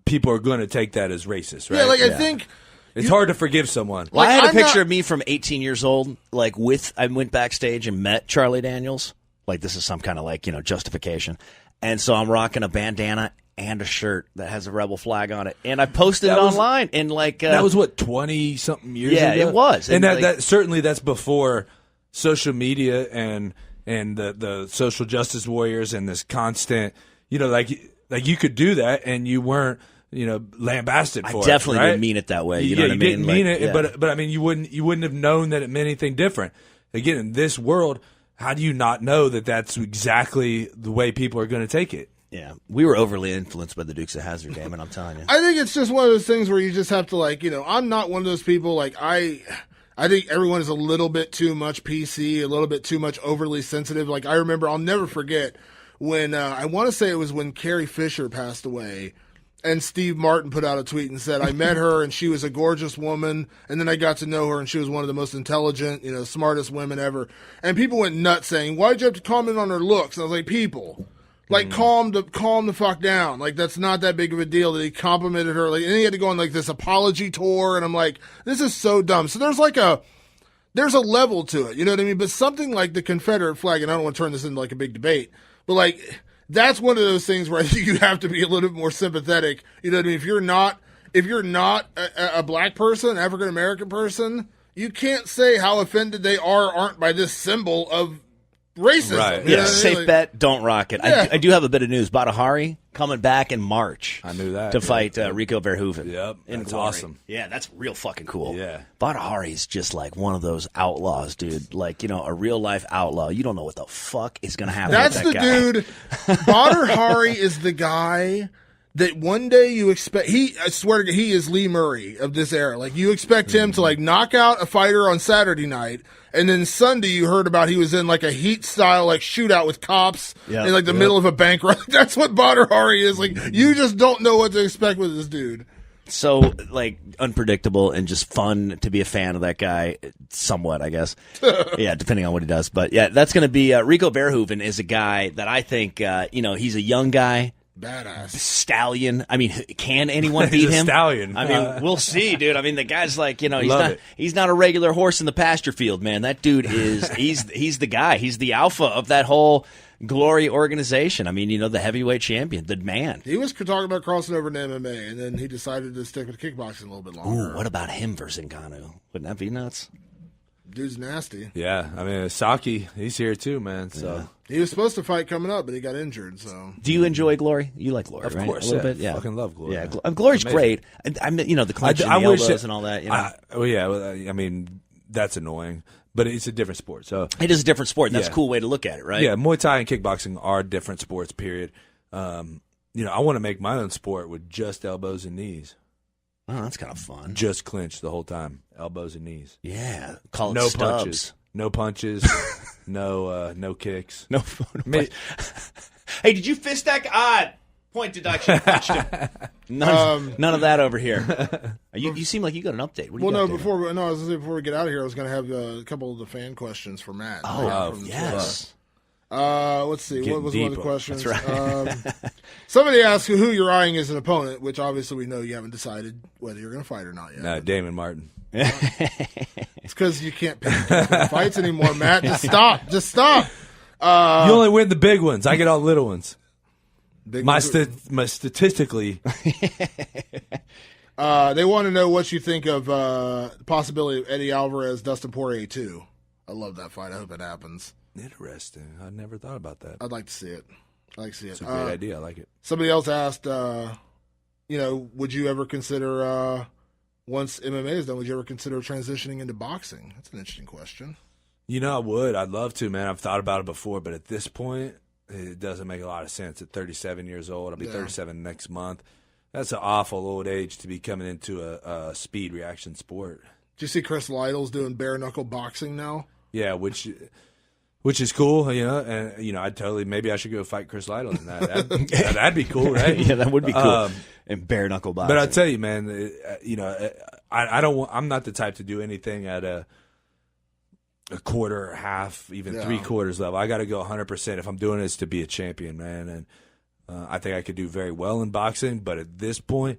people are going to take that as racist, right? Yeah, I think it's hard to forgive someone. Well, I had a picture of me from 18 years old, like I went backstage and met Charlie Daniels. Like this is some kind of justification. And so I'm rocking a bandana and a shirt that has a rebel flag on it. And I posted it online. And that was what, 20-something years ago? Yeah, it was. And that certainly that's before social media and the social justice warriors and this constant, like you could do that and you weren't, lambasted for it. I definitely right? didn't mean it that way. You know what I mean? Didn't mean it, but I mean, you wouldn't have known that it meant anything different. Again, in this world, how do you not know that that's exactly the way people are going to take it? Yeah, we were overly influenced by the Dukes of Hazzard, Damon, I'm telling you. I think it's just one of those things where you just have to I'm not one of those people I think everyone is a little bit too much PC, a little bit too much overly sensitive. Like I remember, I'll never forget when I want to say it was when Carrie Fisher passed away. And Steve Martin put out a tweet and said, I met her and she was a gorgeous woman. And then I got to know her and she was one of the most intelligent, smartest women ever. And people went nuts saying, why'd you have to comment on her looks? And I was like, people, calm the fuck down. Like, that's not that big of a deal that he complimented her. Like, and he had to go on this apology tour. And I'm like, this is so dumb. So there's a level to it. You know what I mean? But something like the Confederate flag, and I don't want to turn this into a big debate, but that's one of those things where I think you have to be a little bit more sympathetic. You know what I mean? If you're not a black person, African American person, you can't say how offended they are or aren't by this symbol of racism. Right. You know Yeah. what I mean? Safe bet. Don't rock it. Yeah. I do have a bit of news. Badahari coming back in March. I knew that. To fight Rico Verhoeven. Yep. That's awesome. Yeah, that's real fucking cool. Yeah. Badahari is just one of those outlaws, dude. A real life outlaw. You don't know what the fuck is going to happen. That's with that the guy. dude. Badahari is the guy that one day you expect. I swear to God, he is Lee Murray of this era. You expect him to knock out a fighter on Saturday night, and then Sunday you heard about he was in a heat style shootout with cops in the middle of a bank run. That's what Badahari is. You just don't know what to expect with this dude. So unpredictable and just fun to be a fan of that guy, somewhat, I guess. Yeah, depending on what he does. But yeah, that's going to be Rico Verhoeven is a guy that I think he's a young guy. Badass stallion. I mean, can anyone beat He's a him? stallion. I mean, we'll see, dude. I mean, the guy's he's not a regular horse in the pasture field, man. That dude is he's the guy. He's the alpha of that whole Glory organization. I mean, the heavyweight champion, the man. He was talking about crossing over to MMA, and then he decided to stick with kickboxing a little bit longer. Ooh, what about him versus Ngannou? Wouldn't that be nuts? Dude's nasty. Yeah, I mean, Saki, he's here too, man. So he was supposed to fight coming up, but he got injured. So, do you enjoy Glory? You like Glory, of right? course, a little bit. Yeah, fucking love Glory. Yeah, Glory's great. I mean, the clinch and the elbows and all that. I mean, that's annoying, but it's a different sport. So it is a different sport. And that's a cool way to look at it, right? Yeah, Muay Thai and kickboxing are different sports. Period. I want to make my own sport with just elbows and knees. Oh, that's kind of fun. Just clinch the whole time, elbows and knees. Yeah, call it no stubs. punches, no punches, no kicks, no. Hey, did you fist that guy? Point deduction. Punched him. None of that over here. You seem like you got an update. What do you got, before we get out of here, I was going to have a couple of the fan questions for Matt. Oh, yes. Let's see. What was one of the questions? That's right. Somebody asked who you're eyeing as an opponent, which obviously we know you haven't decided whether you're going to fight or not yet. No, Damon Martin. It's because you can't pick fights anymore, Matt. Just stop. You only win the big ones. I get all the little ones. My statistically. They want to know what you think of the possibility of Eddie Alvarez, Dustin Poirier 2. I love that fight. I hope it happens. Interesting. I never thought about that. I'd like to see it. It's a great idea. I like it. Somebody else asked, would you ever consider once MMA is done, would you ever consider transitioning into boxing? That's an interesting question. I would. I'd love to, man. I've thought about it before, but at this point, it doesn't make a lot of sense. At 37 years old, I'll be 37 next month. That's an awful old age to be coming into a speed reaction sport. Do you see Chris Lytle's doing bare knuckle boxing now? Yeah, which is cool, and maybe I should go fight Chris Lytle in that. That'd be cool, right? Yeah, that would be cool. And bare knuckle boxing. But I'll tell you, man, I'm not the type to do anything at a quarter, half, even 3/4 level. I got to go 100% if I'm doing this to be a champion, man. And I think I could do very well in boxing, but at this point,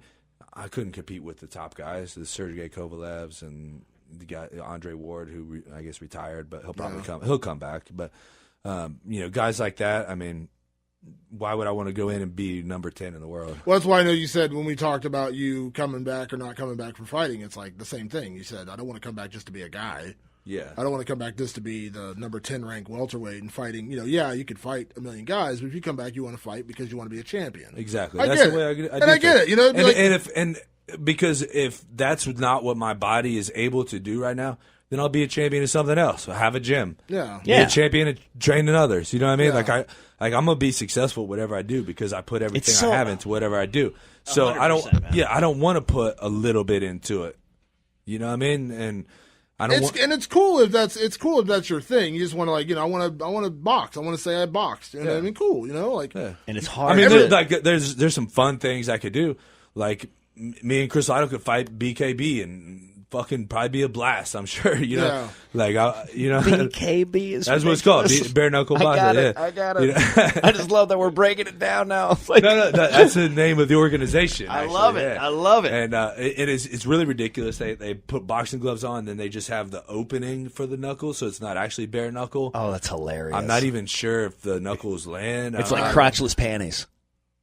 I couldn't compete with the top guys, the Sergey Kovalevs and the guy Andre Ward, who I guess retired, but he'll probably come back. But guys like that, I mean, why would I want to go in and be number 10 in the world? Well, that's why I know you said when we talked about you coming back or not coming back for fighting, it's like the same thing. You said, I don't want to come back just to be a guy. Yeah. I don't want to come back just to be the number 10 ranked welterweight and fighting. You could fight a million guys, but if you come back, you want to fight because you want to be a champion. Exactly. That's the way I get it. Because if that's not what my body is able to do right now, then I'll be a champion of something else. I'll have a gym. Yeah. Be a champion of training others. You know what I mean? Yeah. I'm gonna be successful whatever I do because I put everything I have into whatever I do. So 100%, man. I don't want to put a little bit into it. You know what I mean? And it's cool if that's your thing. You just want to I want to box. I want to say I boxed. You know what I mean? Cool. And it's hard. I mean, there's some fun things I could do. Like me and Chris Lytle could fight BKB and fucking probably be a blast. I'm sure. BKB is that's what it's called. Bare knuckle boxing. I got it. I just love that we're breaking it down now. No, that's the name of the organization. I love it. I love it. And it's really ridiculous. They put boxing gloves on, then they just have the opening for the knuckles, so it's not actually bare knuckle. Oh, that's hilarious. I'm not even sure if the knuckles land. It's like crotchless panties.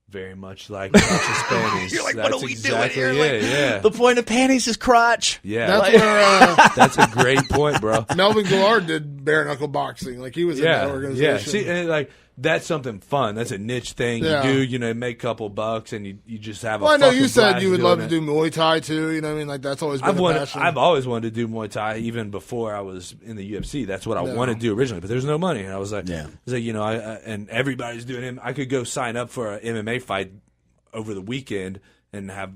Very much like crotchless panties. You're like, that's what are we exactly, doing here? Yeah. The point of panties is crotch. Yeah. That's where that's a great point, bro. Melvin Gillard did bare knuckle boxing. Like he was in that organization. Yeah. See, and that's something fun. That's a niche thing you do. Make a couple bucks and you just have a. Well, I know you said blast you would love to it. do Muay Thai too. You know what I mean? Like that's always been a passion. I've always wanted to do Muay Thai even before I was in the UFC. That's what I wanted to do originally, but there's no money, and I was like, and everybody's doing it. I could go sign up for an MMA fight over the weekend and have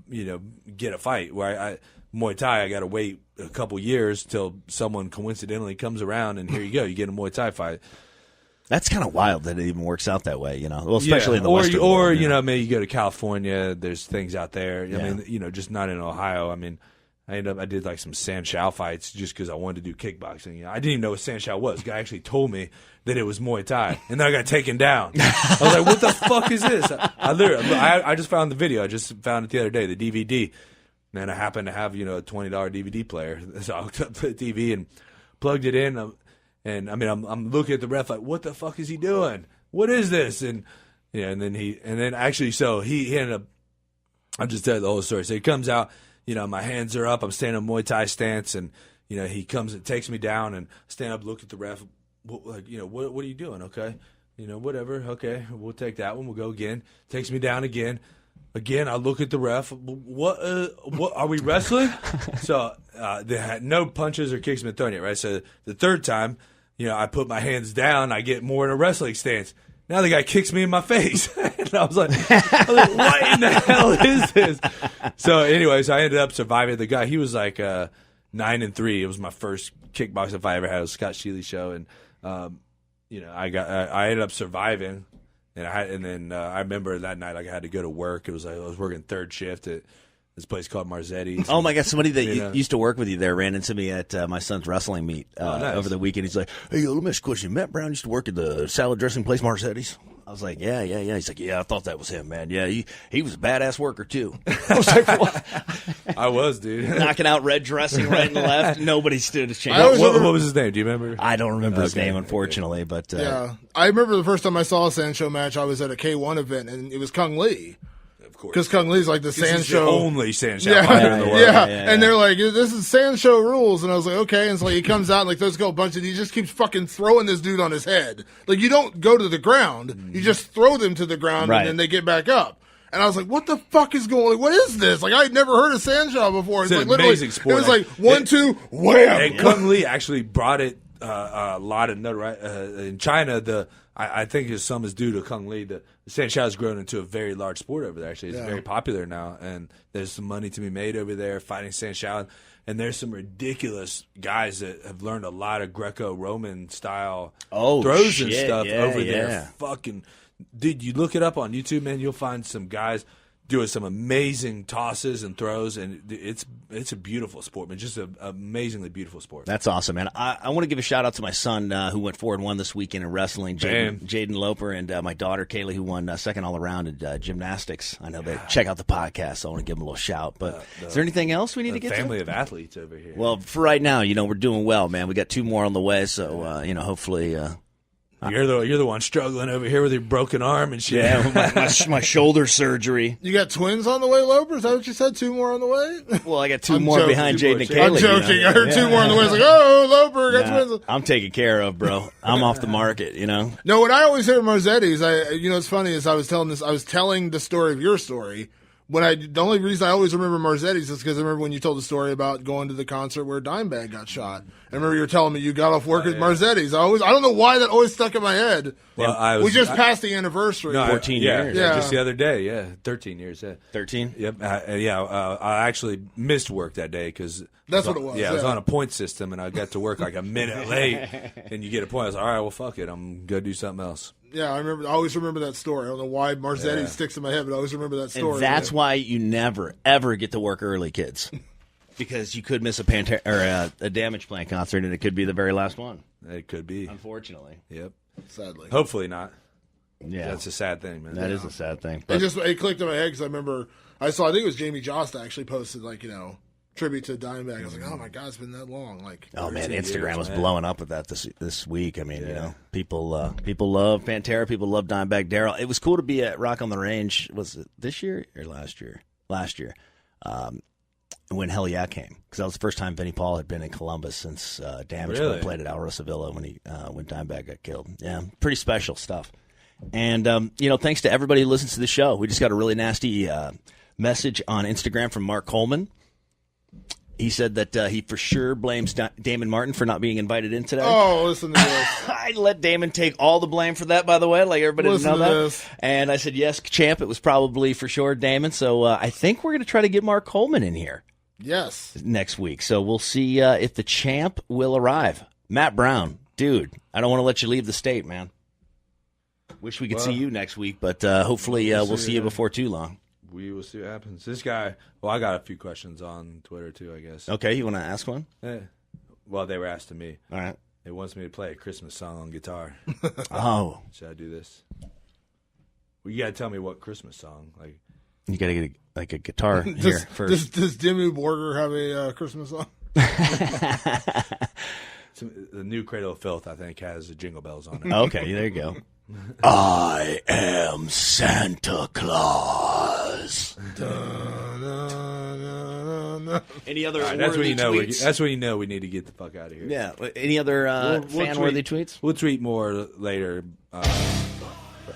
get a fight where Muay Thai I got to wait a couple years till someone coincidentally comes around and here you go, you get a Muay Thai fight. That's kind of wild that it even works out that way, Well, especially in the Western world, maybe you go to California. There's things out there. I mean, just not in Ohio. I mean, I did like some Sanshao fights just because I wanted to do kickboxing. I didn't even know what Sanshao was. The guy actually told me that it was Muay Thai, and then I got taken down. I was like, "What the fuck is this?" I just found the video. I just found it the other day, the DVD. And I happened to have a $20 DVD player, so I hooked up the TV and plugged it in. And I mean, I'm looking at the ref like, "What the fuck is he doing? What is this?" And and then actually, so he ended up. I'll just tell you the whole story. So he comes out. My hands are up. I'm standing in a Muay Thai stance, and he comes and takes me down, and stand up, look at the ref, like what are you doing? Okay, whatever. Okay, we'll take that one. We'll go again. Takes me down again. Again, I look at the ref. What are we wrestling? So they had no punches or kicks been thrown yet, right? So the third time, I put my hands down. I get more in a wrestling stance. Now the guy kicks me in my face. And I was like, what in the hell is this? So anyways, I ended up surviving. The guy, he was like 9-3. It was my first kickboxing fight I ever had. It was Scott Shealy's show. And, I ended up surviving. And then I remember that night, I had to go to work. It was like I was working third shift at this place called Marzetti's. Oh my God! Somebody that used to work with you there ran into me at my son's wrestling meet nice. over the weekend. He's like, "Hey, let me ask you a question. Matt Brown used to work at the salad dressing place Marzetti's." I was like, yeah. He's like, yeah, I thought that was him, man. Yeah, he was a badass worker too. I was like, what? I was, dude. Knocking out red dressing right and left. Nobody stood a chance. What was his name? Do you remember? I don't remember his name, unfortunately. But yeah, I remember the first time I saw a Sanshou match. I was at a K1 event, and it was Kung Lee. Because Kung Lee's like the Sanshou. Only Sanshou fighter in the world. Yeah. And they're like, this is Sanshou rules. And I was like, okay. And so like, he comes out and like, let's go a bunch of, he just keeps fucking throwing this dude on his head. Like, you don't go to the ground. You just throw them to the ground and then they get back up. And I was like, what the fuck is going on? What is this? Like, I had never heard of Sandshaw before. It's an amazing sport. It was like, 1, 2, wham! And Kung Lee actually brought it a lot of notoriety. In China, I think some is due to Kung Lee. The Sandshaw has grown into a very large sport over there, actually. It's very popular now, and there's some money to be made over there fighting Sandshaw. And there's some ridiculous guys that have learned a lot of Greco-Roman style throws and stuff over there. Fucking dude, you look it up on YouTube, man. You'll find some guys doing some amazing tosses and throws, and it's a beautiful sport, man. Just an amazingly beautiful sport. That's awesome, man. I want to give a shout out to my son who went 4-1 this weekend in wrestling, Jaden Loper, and my daughter Kaylee, who won second all around in gymnastics. I know they check out the podcast, so I want to give them a little shout. But is there anything else we need to get family to? of athletes over here. Well, for right now, we're doing well, man. We got 2 more on the way, so hopefully. You're the one struggling over here with your broken arm and shit. Yeah, my shoulder surgery. You got twins on the way, Loper? Is that what you said? 2 more on the way? Well, I got 2 more behind Jaden and Kaylee. I'm joking. I heard 2 more on the way. It's like, oh, Loper got twins. I'm taken care of, bro. I'm off the market, No, what I always hear of Marzetti's, it's funny is I was telling the story of your story. The only reason I always remember Marzetti's is because I remember when you told the story about going to the concert where Dimebag got shot. I remember you were telling me you got off work at Marzetti's. I don't know why that always stuck in my head. Well, we just passed the anniversary. 14 years. Yeah. Just the other day. 13 years. 13? Yep. I actually missed work that day because that's what it was. Yeah, I was on a point system, and I got to work like a minute late, and you get a point. I was like, all right, well, fuck it. I'm going to do something else. Yeah, I always remember that story. I don't know why Marzetti sticks in my head, but I always remember that story. And that's why you never, ever get to work early, kids. Because you could miss a Damage Plan concert, and it could be the very last one. It could be. Unfortunately. Yep. Sadly. Hopefully not. Yeah. That's a sad thing, man. That is a sad thing. But It clicked in my head because I remember I think it was Jamie Josta actually posted, tribute to Dimebag. I was like, oh my God, it's been that long. Oh man, Instagram was blowing up with that this week. I mean, people love Pantera, people love Dimebag Darrell. It was cool to be at Rock on the Range. Was it this year or last year? Last year, when Hell Yeah came, because that was the first time Vinnie Paul had been in Columbus since Damage played at Alvaro Sevilla when Dimebag got killed. Yeah, pretty special stuff. And thanks to everybody who listens to the show. We just got a really nasty message on Instagram from Mark Coleman. He said that he for sure blames Damon Martin for not being invited in today. Oh, listen to this. I let Damon take all the blame for that, by the way. Like, everybody didn't know that. This. And I said, yes, champ, it was probably for sure Damon. So I think we're going to try to get Mark Coleman in here. Yes. Next week. So we'll see if the champ will arrive. Matt Brown, dude, I don't want to let you leave the state, man. Wish we could see you next week, but hopefully we'll see you before too long. We will see what happens. This guy, I got a few questions on Twitter too, I guess. Okay, you want to ask one? Well, they were asked to me. All right. It wants me to play a Christmas song on guitar. Oh. Should I do this? Well, you got to tell me what Christmas song. You got to get a guitar here first. Does Dimmu Borgir have a Christmas song? The new Cradle of Filth, I think, has Jingle Bells on it. Okay, there you go. I am Santa Claus. Any other that's when you know tweets? That's when you know we need to get the fuck out of here. Yeah. Any other fan-worthy tweets? We'll tweet more later.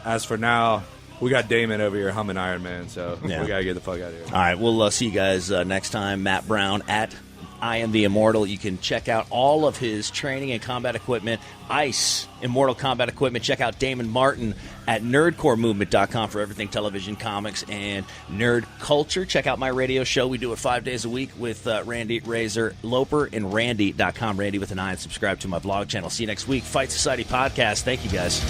As for now, we got Damon over here humming Iron Man, so we got to get the fuck out of here. All right, we'll see you guys next time. Matt Brown at I Am the Immortal. You can check out all of his training and combat equipment. ICE, Immortal Combat Equipment. Check out Damon Martin at NerdcoreMovement.com for everything television, comics, and nerd culture. Check out my radio show. We do it 5 days a week with Randy Razor, Loper, and Randy.com. Randy with an I, and subscribe to my vlog channel. See you next week. Fight Society Podcast. Thank you, guys.